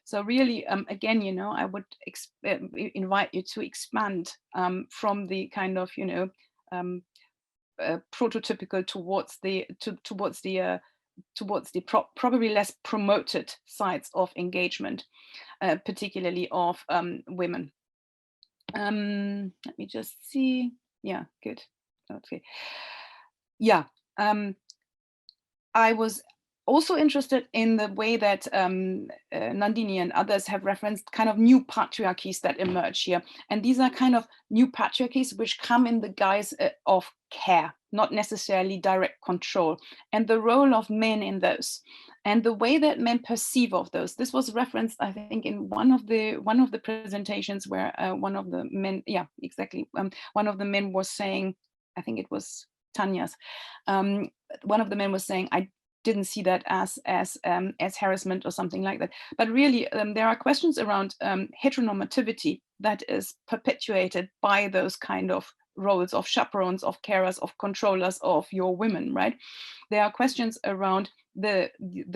So really again, I would invite you to expand from the kind of prototypical towards the probably less promoted sides of engagement, particularly of women. Let me just see. Yeah, good. Okay. Yeah. I was also interested in the way that Nandini and others have referenced kind of new patriarchies that emerge here. And these are kind of new patriarchies which come in the guise of care, not necessarily direct control, and the role of men in those. And the way that men perceive of those. This was referenced, I think, in one of the presentations where one of the men, yeah, exactly, one of the men was saying, I think it was Tanya's, one of the men was saying, I didn't see that as harassment or something like that. But really, there are questions around heteronormativity that is perpetuated by those kind of roles of chaperones, of carers, of controllers of your women, right? There are questions around the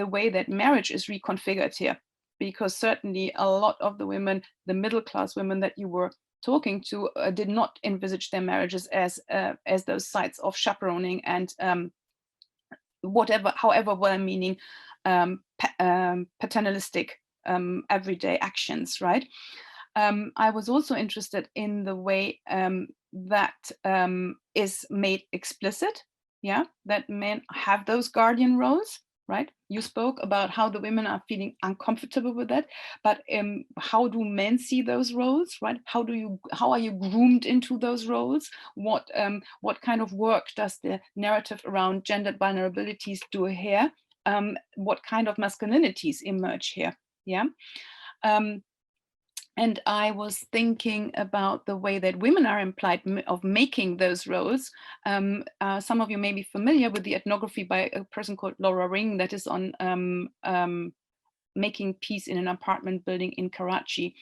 way that marriage is reconfigured here, because certainly a lot of the women, the middle class women that you were talking to, did not envisage their marriages as those sites of chaperoning and however well-meaning paternalistic everyday actions, right? I was also interested in the way that is made explicit, yeah, that men have those guardian roles, right? You spoke about how the women are feeling uncomfortable with that, but how do men see those roles, right? How are you groomed into those roles? What kind of work does the narrative around gendered vulnerabilities do here? What kind of masculinities emerge here? Yeah. And I was thinking about the way that women are implied of making those roles. Some of you may be familiar with the ethnography by a person called Laura Ring that is on making peace in an apartment building in Karachi,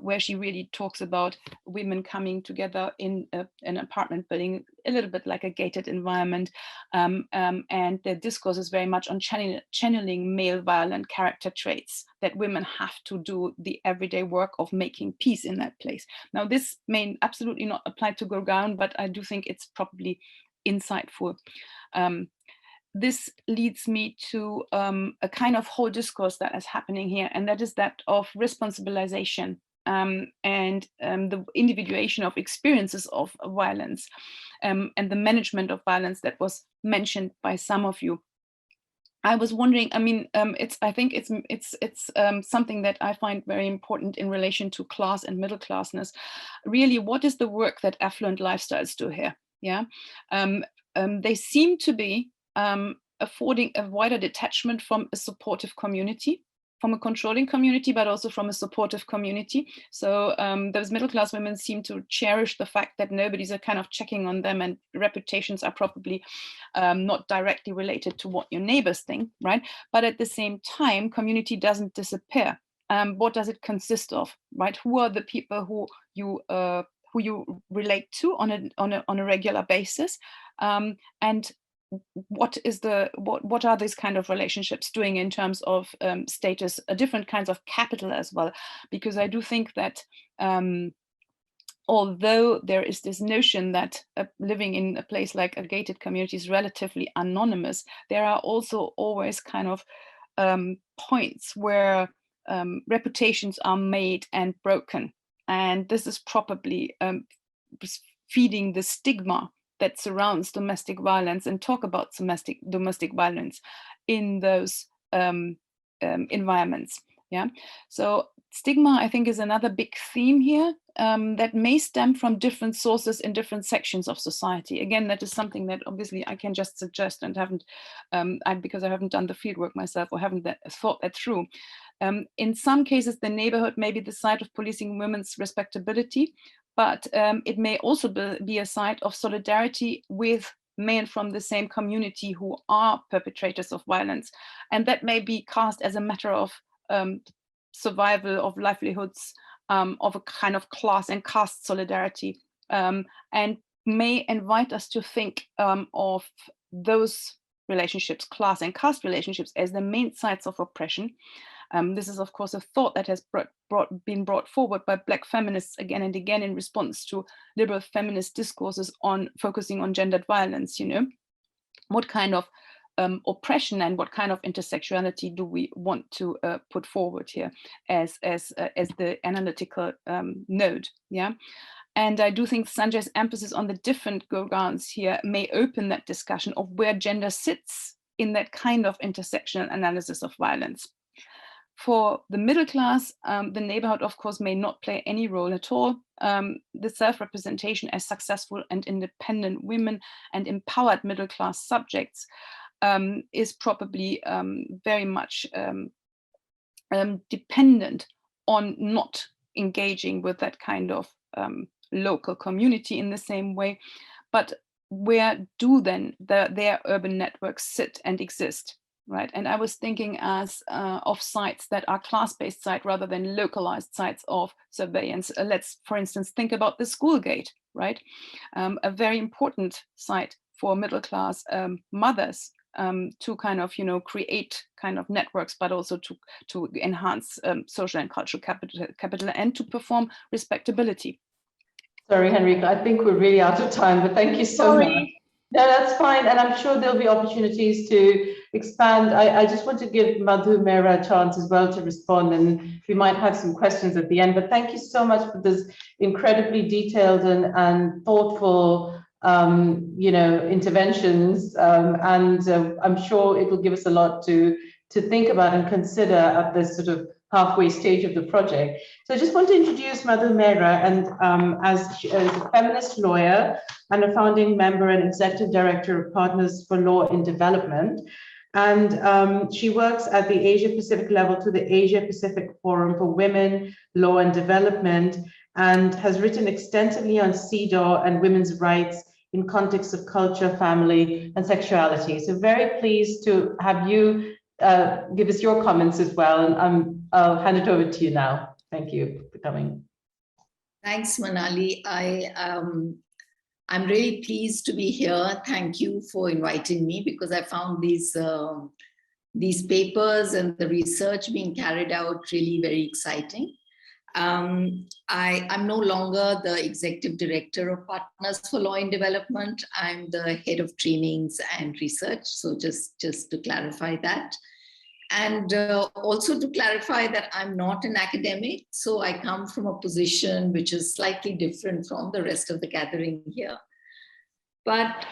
where she really talks about women coming together in an apartment building, a little bit like a gated environment. And the discourse is very much on channeling male violent character traits, that women have to do the everyday work of making peace in that place. Now, this may absolutely not apply to Gurgaon, but I do think it's probably insightful. This leads me to a kind of whole discourse that is happening here, and that is that of responsibilization and the individuation of experiences of violence and the management of violence that was mentioned by some of you. I was wondering, I mean, I think it's something that I find very important in relation to class and middle classness. Really, what is the work that affluent lifestyles do here? Yeah, they seem to be affording a wider detachment from a supportive community, from a controlling community, but also from a supportive community. So those middle class women seem to cherish the fact that nobody's a kind of checking on them, and reputations are probably not directly related to what your neighbors think, right? But at the same time, community doesn't disappear. What does it consist of, right? Who are the people who you relate to on a regular basis, and what are these kind of relationships doing in terms of status, different kinds of capital as well? Because I do think that although there is this notion that living in a place like a gated community is relatively anonymous, there are also always kind of points where reputations are made and broken. And this is probably feeding the stigma that surrounds domestic violence, and talk about domestic violence in those environments. Yeah, so stigma, I think, is another big theme here that may stem from different sources in different sections of society. Again, that is something that obviously I can just suggest, and haven't, because I haven't done the fieldwork myself or haven't thought that through. In some cases, the neighborhood may be the site of policing women's respectability, but it may also be a site of solidarity with men from the same community who are perpetrators of violence. And that may be cast as a matter of survival, of livelihoods, of a kind of class and caste solidarity, and may invite us to think of those relationships, class and caste relationships, as the main sites of oppression. This is, of course, a thought that has been brought forward by Black feminists again and again in response to liberal feminist discourses on focusing on gendered violence. You know, what kind of oppression and what kind of intersectionality do we want to put forward here as the analytical node? Yeah. And I do think Sanjay's emphasis on the different Gurgaons here may open that discussion of where gender sits in that kind of intersectional analysis of violence. For the middle class, the neighborhood, of course, may not play any role at all. The self-representation as successful and independent women and empowered middle class subjects is probably very much dependent on not engaging with that kind of local community in the same way. But where do then their urban networks sit and exist? Right, and I was thinking as of sites that are class-based sites rather than localized sites of surveillance. Let's, for instance, think about the school gate, right? A very important site for middle-class mothers to kind of, create kind of networks, but also to enhance social and cultural capital and to perform respectability. Sorry, Henrike, I think we're really out of time, but thank you so much. No, that's fine. And I'm sure there'll be opportunities to expand. I just want to give Madhu, Mehra a chance as well to respond, and we might have some questions at the end. But thank you so much for this incredibly detailed and thoughtful, interventions. I'm sure it will give us a lot to think about and consider at this sort of halfway stage of the project. So I just want to introduce Madhu Mehra, and as a feminist lawyer and a founding member and executive director of Partners for Law in Development. And she works at the Asia Pacific level to the Asia Pacific Forum for Women, Law and Development, and has written extensively on CEDAW and women's rights in context of culture, family, and sexuality. So very pleased to have you give us your comments as well. And I'll hand it over to you now. Thank you for coming. Thanks, Manali. I'm really pleased to be here. Thank you for inviting me, because I found these papers and the research being carried out really very exciting. I'm no longer the executive director of Partners for Law in Development. I'm the head of trainings and research. So just to clarify that. And also to clarify that I'm not an academic, so I come from a position which is slightly different from the rest of the gathering here. But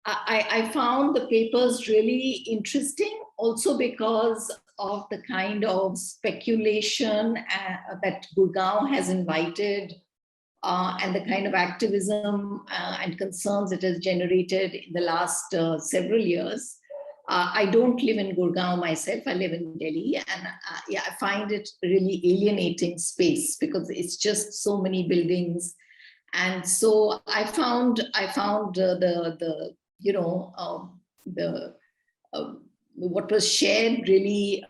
I found the papers really interesting, also because of the kind of speculation that Gurgaon has invited and the kind of activism and concerns it has generated in the last several years. I don't live in Gurgaon myself, I live in Delhi, and yeah, I find it really alienating space because it's just so many buildings. And so I found what was shared really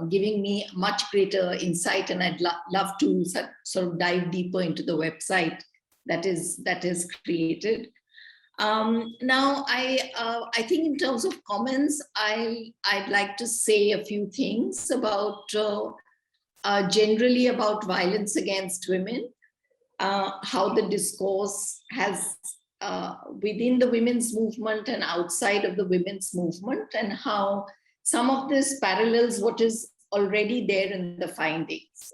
giving me much greater insight, and I'd love to sort of dive deeper into the website that is created. Now, I think in terms of comments, I'd like to say a few things about generally about violence against women, how the discourse has within the women's movement and outside of the women's movement, and how some of this parallels what is already there in the findings,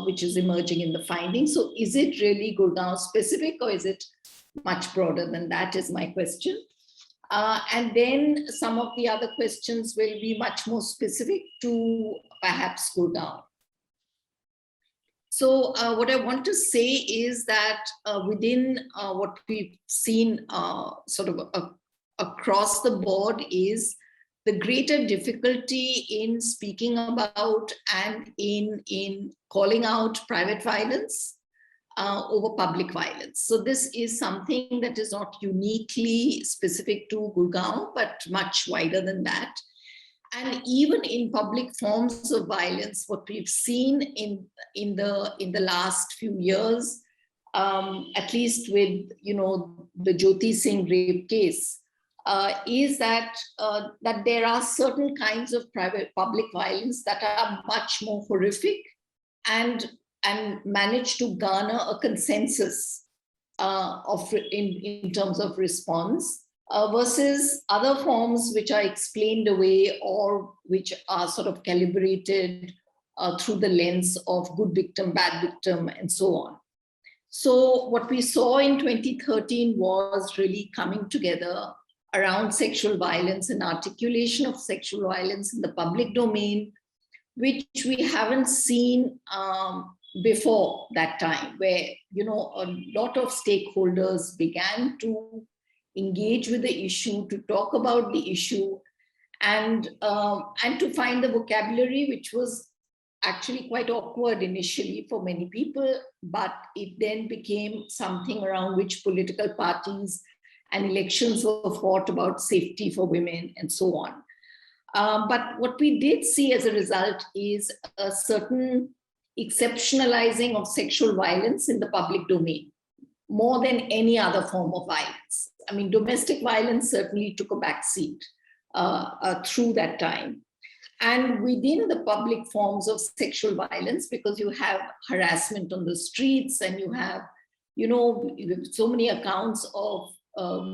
which is emerging in the findings. So is it really Gurgaon specific, or is it much broader than that, is my question. And then some of the other questions will be much more specific to perhaps Gurgaon. So what I want to say is that within what we've seen sort of across the board is the greater difficulty in speaking about and in calling out private violence over public violence. So this is something that is not uniquely specific to Gurgaon, but much wider than that. And even in public forms of violence, what we've seen in the last few years, at least with the Jyoti Singh rape case, is that there are certain kinds of public violence that are much more horrific and manage to garner a consensus in terms of response. Versus other forms which are explained away or which are sort of calibrated through the lens of good victim, bad victim, and so on. So what we saw in 2013 was really coming together around sexual violence and articulation of sexual violence in the public domain, which we haven't seen before that time, where a lot of stakeholders began to engage with the issue, to talk about the issue, and to find the vocabulary, which was actually quite awkward initially for many people, but it then became something around which political parties and elections were fought about safety for women and so on. But what we did see as a result is a certain exceptionalizing of sexual violence in the public domain, more than any other form of violence. I mean, domestic violence certainly took a backseat through that time. And within the public forms of sexual violence, because you have harassment on the streets and you have, so many accounts of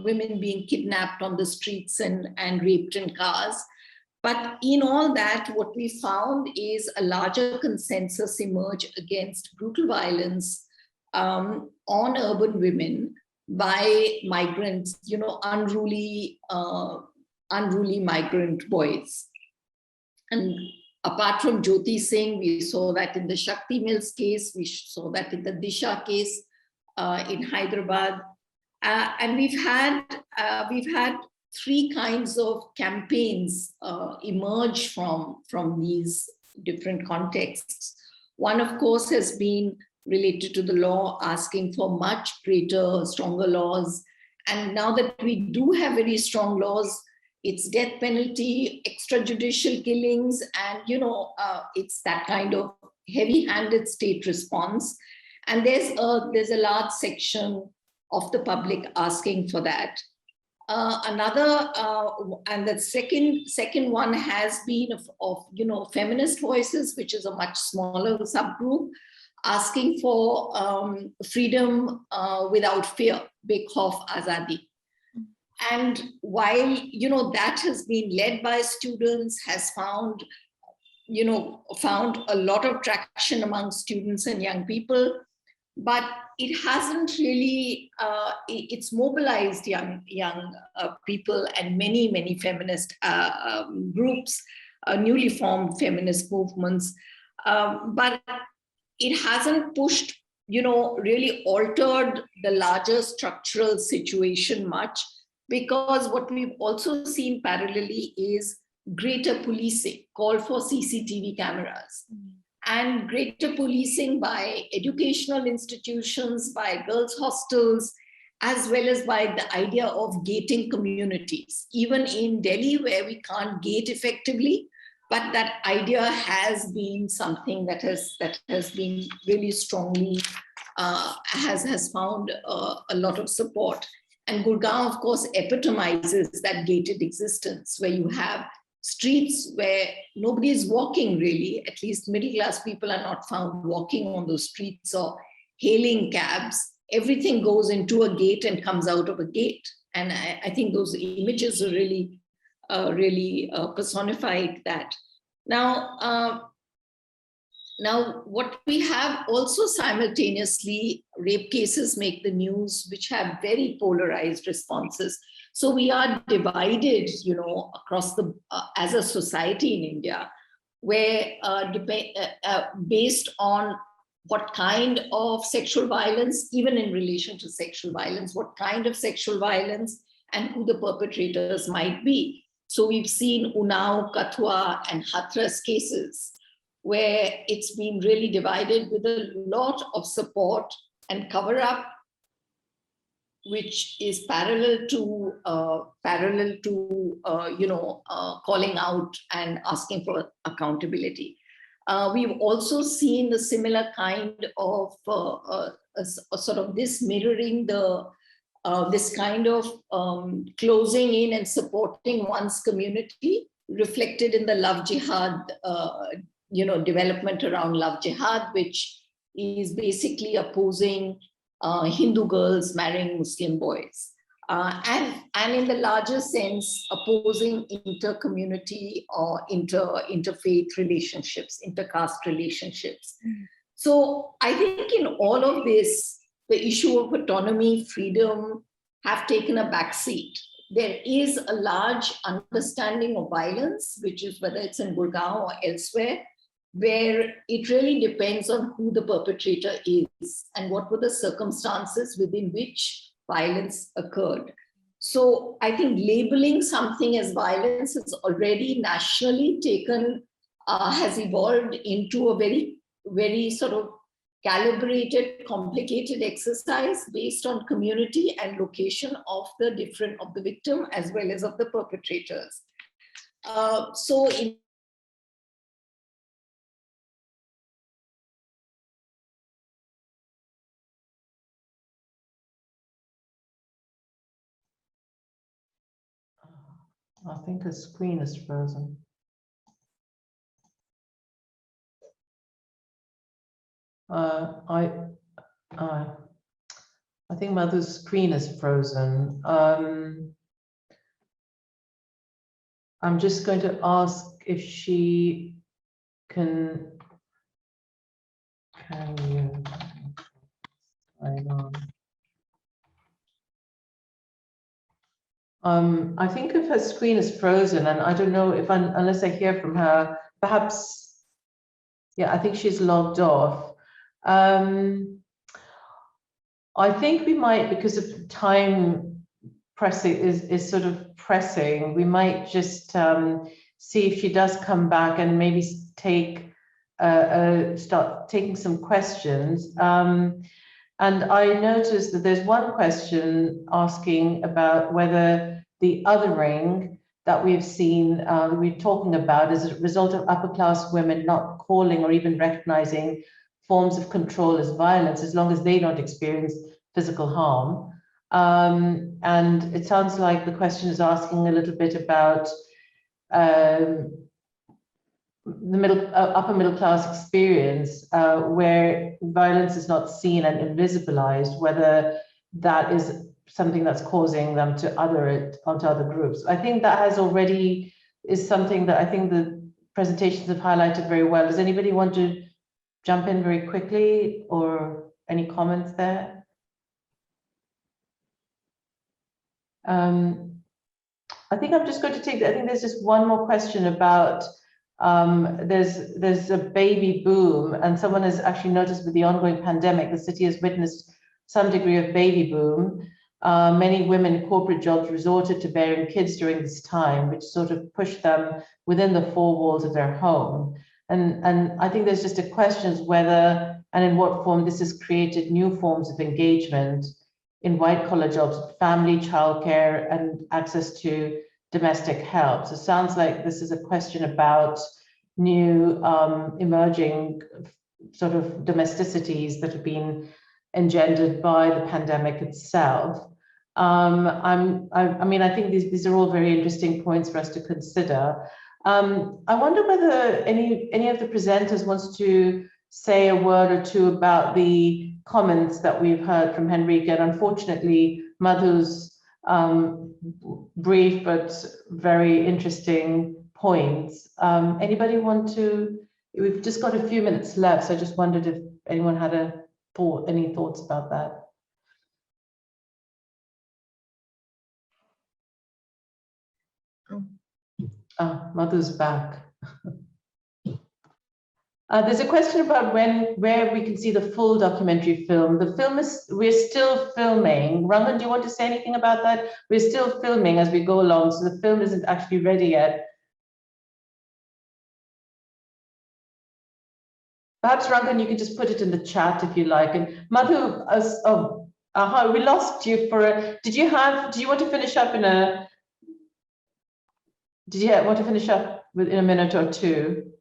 women being kidnapped on the streets and raped in cars. But in all that, what we found is a larger consensus emerge against brutal violence on urban women by migrants, unruly migrant boys. And apart from Jyoti Singh, we saw that in the Shakti Mills case, we saw that in the Disha case in Hyderabad. And we've had three kinds of campaigns emerge from these different contexts. One, of course, has been related to the law, asking for much greater, stronger laws. And now that we do have very strong laws, it's death penalty, extrajudicial killings, and it's that kind of heavy-handed state response. And there's a large section of the public asking for that. Another, and the second one has been of feminist voices, which is a much smaller subgroup, asking for freedom without fear, Bekhof Azadi. And while, that has been led by students, has found a lot of traction among students and young people, but it hasn't really, it's mobilized young people and many feminist groups, newly formed feminist movements, but it hasn't pushed, really altered the larger structural situation much, because what we've also seen parallelly is greater policing, call for CCTV cameras, and greater policing by educational institutions, by girls' hostels, as well as by the idea of gating communities. Even in Delhi, where we can't gate effectively, but that idea has been something that has been really strongly, has found a lot of support. And Gurgaon, of course, epitomizes that gated existence, where you have streets where nobody is walking really, at least middle-class people are not found walking on those streets or hailing cabs. Everything goes into a gate and comes out of a gate. And I think those images are really, personified that. Now, what we have also simultaneously, rape cases make the news, which have very polarized responses. So we are divided, across as a society in India, where based on what kind of sexual violence, even in relation to sexual violence, what kind of sexual violence and who the perpetrators might be. So we've seen Unnao, Kathua, and Hathras cases, where it's been really divided with a lot of support and cover up, which is parallel to calling out and asking for accountability. We've also seen the similar kind of sort of this mirroring this kind of closing in and supporting one's community, reflected in the love jihad, development around love jihad, which is basically opposing Hindu girls marrying Muslim boys, and in the larger sense, opposing inter-community or interfaith relationships, intercaste relationships. So I think in all of this, the issue of autonomy, freedom have taken a backseat. There is a large understanding of violence, which is whether it's in Gurgaon or elsewhere, where it really depends on who the perpetrator is and what were the circumstances within which violence occurred. So I think labeling something as violence has already nationally taken, has evolved into a very, very sort of calibrated, complicated exercise based on community and location of the victim as well as of the perpetrators. I think the screen is frozen. I think Madhu's screen is frozen. I'm just going to ask if she can you I think if her screen is frozen, and I don't know if unless I hear from her, perhaps, yeah, I think she's logged off. I think we might, because of time pressing is sort of pressing, we might just see if she does come back and maybe start taking some questions. And I noticed that there's one question asking about whether the othering that we've seen, we're talking about, is a result of upper class women not calling or even recognizing forms of control as violence, as long as they don't experience physical harm. And it sounds like the question is asking a little bit about the upper middle class experience, where violence is not seen and invisibilized, whether that is something that's causing them to other it onto other groups. I think that has already is something that I think the presentations have highlighted very well. Does anybody want to jump in very quickly or any comments there? I think I'm just going to take, I think there's just one more question about, there's a baby boom, and someone has actually noticed with the ongoing pandemic, the city has witnessed some degree of baby boom. Many women in corporate jobs resorted to bearing kids during this time, which sort of pushed them within the four walls of their home. And I think there's just a question as whether and in what form this has created new forms of engagement in white-collar jobs, family, childcare, and access to domestic help. So it sounds like this is a question about new emerging sort of domesticities that have been engendered by the pandemic itself. I mean, I think these are all very interesting points for us to consider. I wonder whether any of the presenters wants to say a word or two about the comments that we've heard from Henrike, and unfortunately Madhu's brief but very interesting points. Anybody want to? We've just got a few minutes left, so I just wondered if anyone had any thoughts about that. Madhu's back. There's a question about where we can see the full documentary film. The film we're still filming. Rangan, do you want to say anything about that? We're still filming as we go along, so the film isn't actually ready yet. Perhaps Rangan, you can just put it in the chat if you like. And Madhu, we lost you for a. Do you want to finish up in a? Did you want to finish up within a minute or two?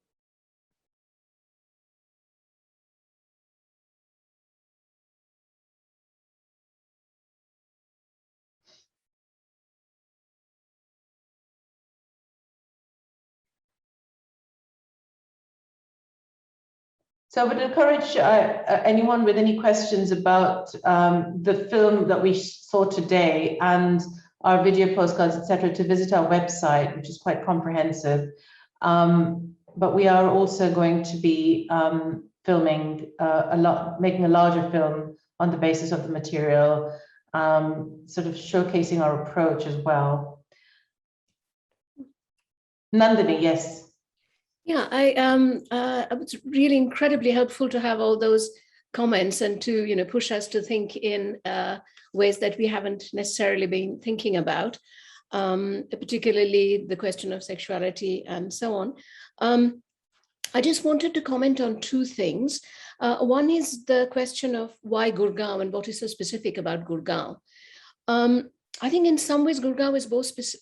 So I would encourage anyone with any questions about the film that we saw today and our video postcards, etc., to visit our website, which is quite comprehensive. But we are also going to be filming making a larger film on the basis of the material, sort of showcasing our approach as well. Nandini, yes. Yeah, it was really incredibly helpful to have all those comments and to push us to think in ways that we haven't necessarily been thinking about, particularly the question of sexuality and so on. I just wanted to comment on two things. One is the question of why Gurgaon and what is so specific about Gurgaon. I think in some ways Gurgaon is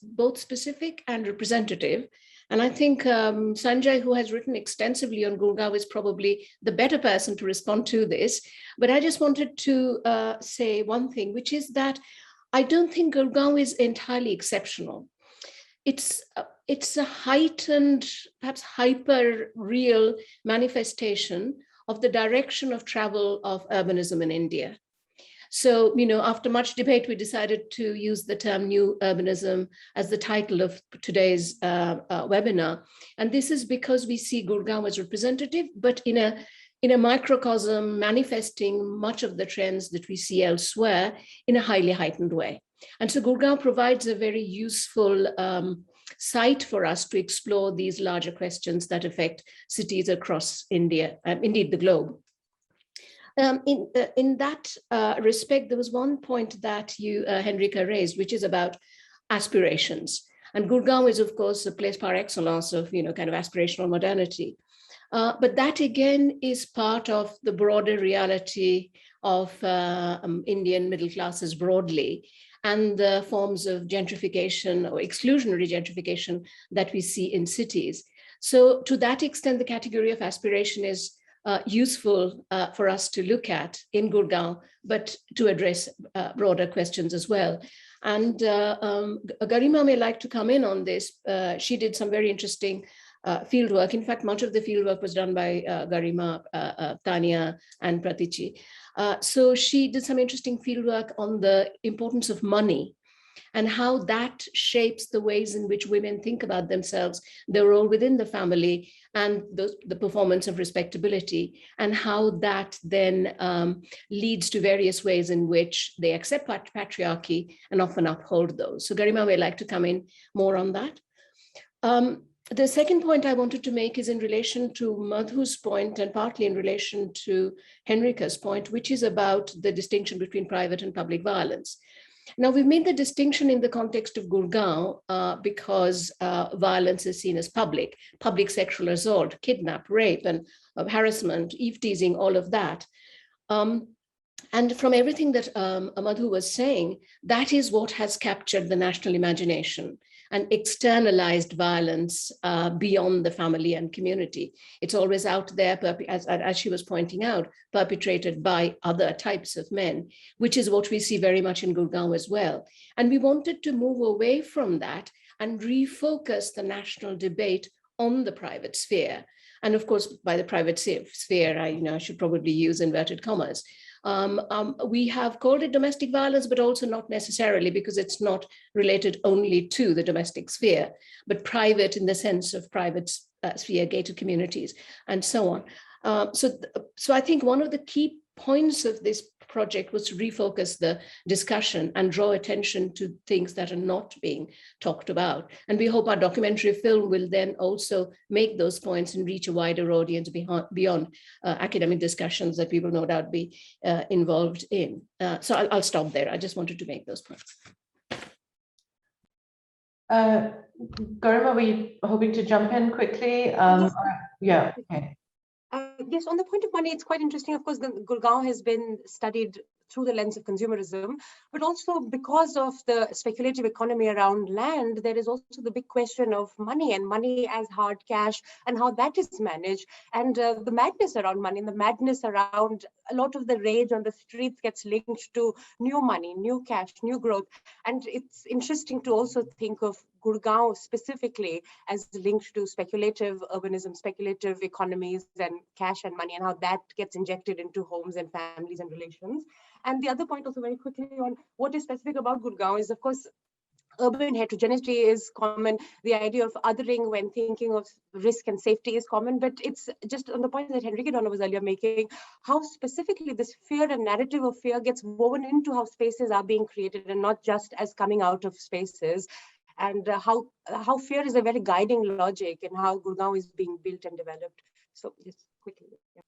both specific and representative. And I think Sanjay, who has written extensively on Gurgaon, is probably the better person to respond to this. But I just wanted to say one thing, which is that I don't think Gurgaon is entirely exceptional. It's a heightened, perhaps hyper real manifestation of the direction of travel of urbanism in India. So, after much debate, we decided to use the term new urbanism as the title of today's webinar. And this is because we see Gurgaon as representative, but in a microcosm manifesting much of the trends that we see elsewhere in a highly heightened way. And so Gurgaon provides a very useful site for us to explore these larger questions that affect cities across India, indeed the globe. In that respect, there was one point that you, Henrike, raised, which is about aspirations. And Gurgaon is, of course, a place par excellence of, kind of aspirational modernity. But that, again, is part of the broader reality of Indian middle classes broadly, and the forms of gentrification or exclusionary gentrification that we see in cities. So to that extent, the category of aspiration is useful for us to look at in Gurgaon, but to address broader questions as well. And Garima may like to come in on this. She did some very interesting fieldwork. In fact, much of the fieldwork was done by Garima, Taanya, and Pratichi. So she did some interesting fieldwork on the importance of money and how that shapes the ways in which women think about themselves, their role within the family, and the performance of respectability, and how that then leads to various ways in which they accept patriarchy and often uphold those. So Garima would like to come in more on that. The second point I wanted to make is in relation to Madhu's point and partly in relation to Henrike's point, which is about the distinction between private and public violence. Now, we've made the distinction in the context of Gurgaon because violence is seen as public sexual assault, kidnap, rape, and harassment, eve-teasing, all of that. And from everything that Madhu was saying, that is what has captured the national imagination and externalized violence beyond the family and community. It's always out there, as she was pointing out, perpetrated by other types of men, which is what we see very much in Gurgaon as well. And we wanted to move away from that and refocus the national debate on the private sphere. And of course, by the private sphere, I should probably use inverted commas. We have called it domestic violence, but also not necessarily, because it's not related only to the domestic sphere, but private in the sense of private sphere, gated communities, and so on. So I think one of the key points of this project was to refocus the discussion and draw attention to things that are not being talked about. And we hope our documentary film will then also make those points and reach a wider audience beyond academic discussions that we will no doubt be involved in. So I'll stop there. I just wanted to make those points. Garima, were you hoping to jump in quickly? Yeah, okay. Yes, on the point of money, it's quite interesting. Of course, the Gurgaon has been studied through the lens of consumerism, but also because of the speculative economy around land, there is also the big question of money and money as hard cash and how that is managed, and the madness around money and the madness around a lot of the rage on the streets gets linked to new money, new cash, new growth. And it's interesting to also think of Gurgaon specifically as linked to speculative urbanism, speculative economies and cash and money, and how that gets injected into homes and families and relations. And the other point also very quickly on what is specific about Gurgaon is, of course, urban heterogeneity is common. The idea of othering when thinking of risk and safety is common, but it's just on the point that Henrike was earlier making, how specifically this fear and narrative of fear gets woven into how spaces are being created and not just as coming out of spaces. And how fear is a very guiding logic in how Gurgaon is being built and developed. So just quickly. Yeah.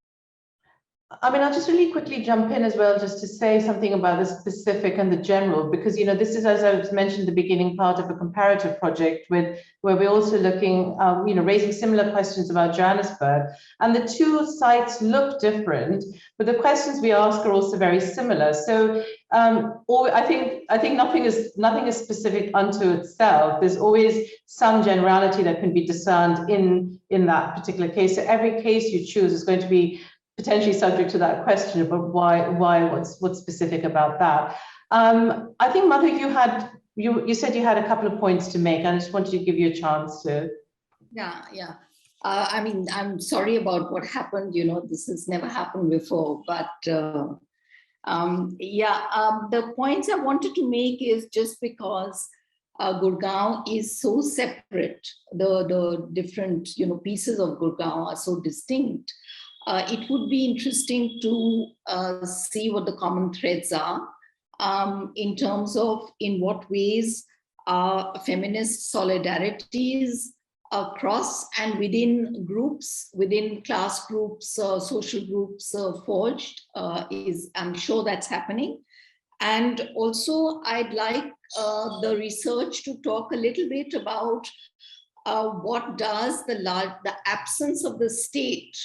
I mean, I'll just really quickly jump in as well, just to say something about the specific and the general, because, this is, as I was mentioned, the beginning part of a comparative project where we're also looking, raising similar questions about Johannesburg. And the two sites look different, but the questions we ask are also very similar. So I think nothing is specific unto itself. There's always some generality that can be discerned in that particular case. So every case you choose is going to be potentially subject to that question about why, what's specific about that. I think, Madhu, you said you had a couple of points to make. I just wanted to give you a chance to. Yeah. I mean, I'm sorry about what happened. This has never happened before, but the points I wanted to make is just because Gurgaon is so separate, the different pieces of Gurgaon are so distinct. It would be interesting to see what the common threads are in terms of in what ways feminist solidarities across and within groups, within class groups, social groups forged. I'm sure that's happening. And also I'd like the research to talk a little bit about what does the absence of the state,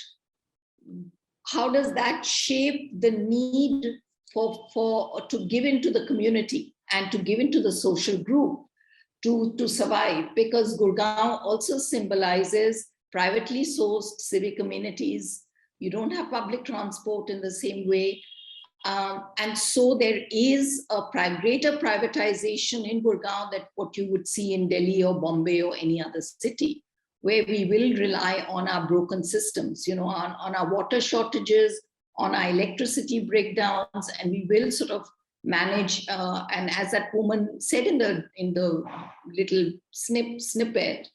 how does that shape the need to give into the community and to give into the social group to survive? Because Gurgaon also symbolizes privately sourced civic amenities. You don't have public transport in the same way. And so there is a greater privatization in Gurgaon than what you would see in Delhi or Bombay or any other city, where we will rely on our broken systems, you know, on our water shortages, on our electricity breakdowns, and we will sort of manage. And as that woman said in the little snippet,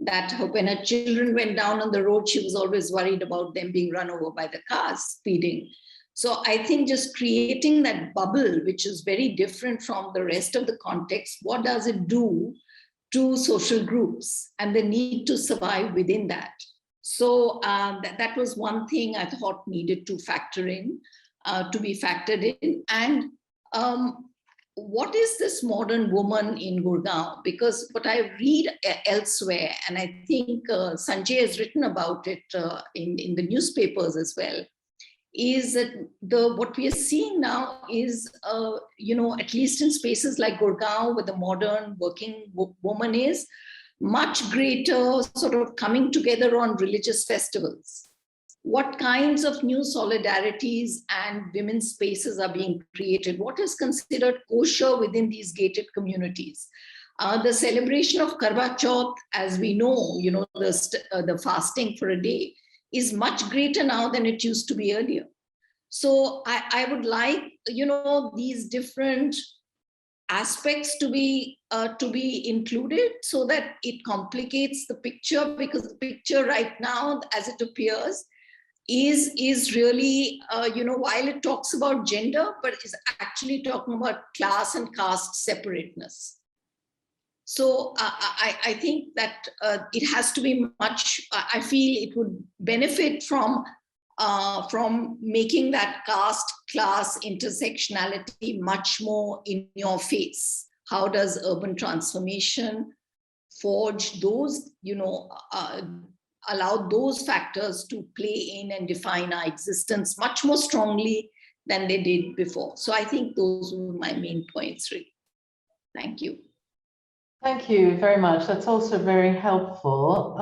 that when her children went down on the road, she was always worried about them being run over by the cars speeding. So I think just creating that bubble, which is very different from the rest of the context, what does it do to social groups and the need to survive within that? So that was one thing I thought needed to factor in, to be factored in. And what is this modern woman in Gurgaon? Because what I read elsewhere, and I think Sanjay has written about it in the newspapers as well, is that what we are seeing now is, you know, at least in spaces like Gurgaon, where the modern working woman is, much greater sort of coming together on religious festivals. What kinds of new solidarities and women's spaces are being created? What is considered kosher within these gated communities? The celebration of Karwa Chauth, as we know, you know, the fasting for a day, is much greater now than it used to be earlier. So I would like, you know, these different aspects to be included, so that it complicates the picture, because the picture right now, as it appears, is really, you know, while it talks about gender, but is actually talking about class and caste separateness. So I think that it has to be much, I feel it would benefit from making that caste class intersectionality much more in your face. How does urban transformation forge those, you know, allow those factors to play in and define our existence much more strongly than they did before? So I think those were my main points, really. Thank you. Thank you very much. That's also very helpful.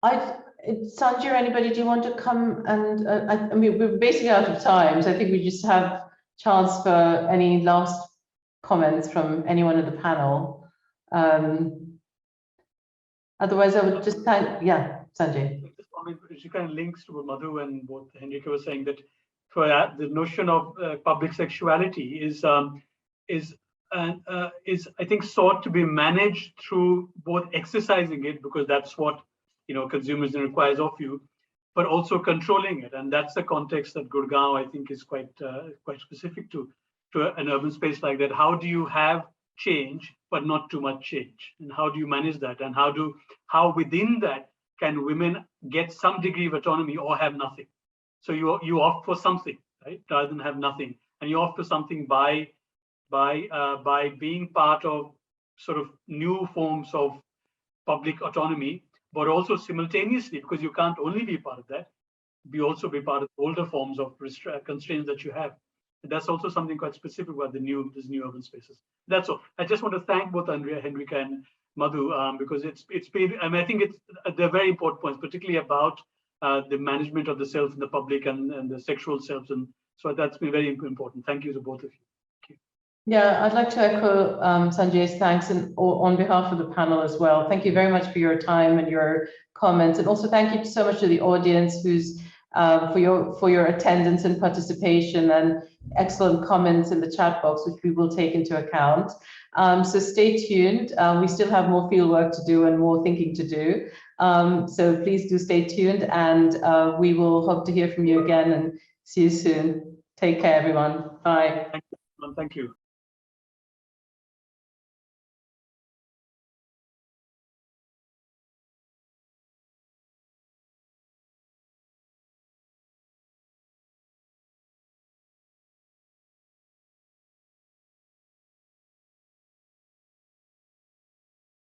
Sanjay or anybody, do you want to come and, I mean, we're basically out of time, so I think we just have chance for any last comments from anyone in the panel. Otherwise, I would just thank, yeah, Sanjay. I mean, she kind of links to what Madhu and both Henrike was saying, that for that, the notion of public sexuality is I think sought to be managed through both exercising it, because that's what, you know, consumerism requires of you, but also controlling it. And that's the context that Gurgaon, I think, is quite specific to an urban space like that. How do you have change, but not too much change? And how do you manage that? And how within that can women get some degree of autonomy or have nothing? So you opt for something, right, rather than have nothing. And you opt for something by being part of sort of new forms of public autonomy, but also simultaneously, because you can't only be part of that, also be part of older forms of constraints that you have. And that's also something quite specific about these new urban spaces. That's all. I just want to thank both Andrea, Henrike, and Madhu, because it's been, I mean, I think they're very important points, particularly about the management of the self in the public and the sexual selves. And so that's been very important. Thank you to both of you. Yeah, I'd like to echo Sanjay's thanks and on behalf of the panel as well. Thank you very much for your time and your comments, and also thank you so much to the audience who's for your attendance and participation and excellent comments in the chat box, which we will take into account. So stay tuned. We still have more field work to do and more thinking to do. So please do stay tuned, and we will hope to hear from you again and see you soon. Take care, everyone. Bye. Thank you.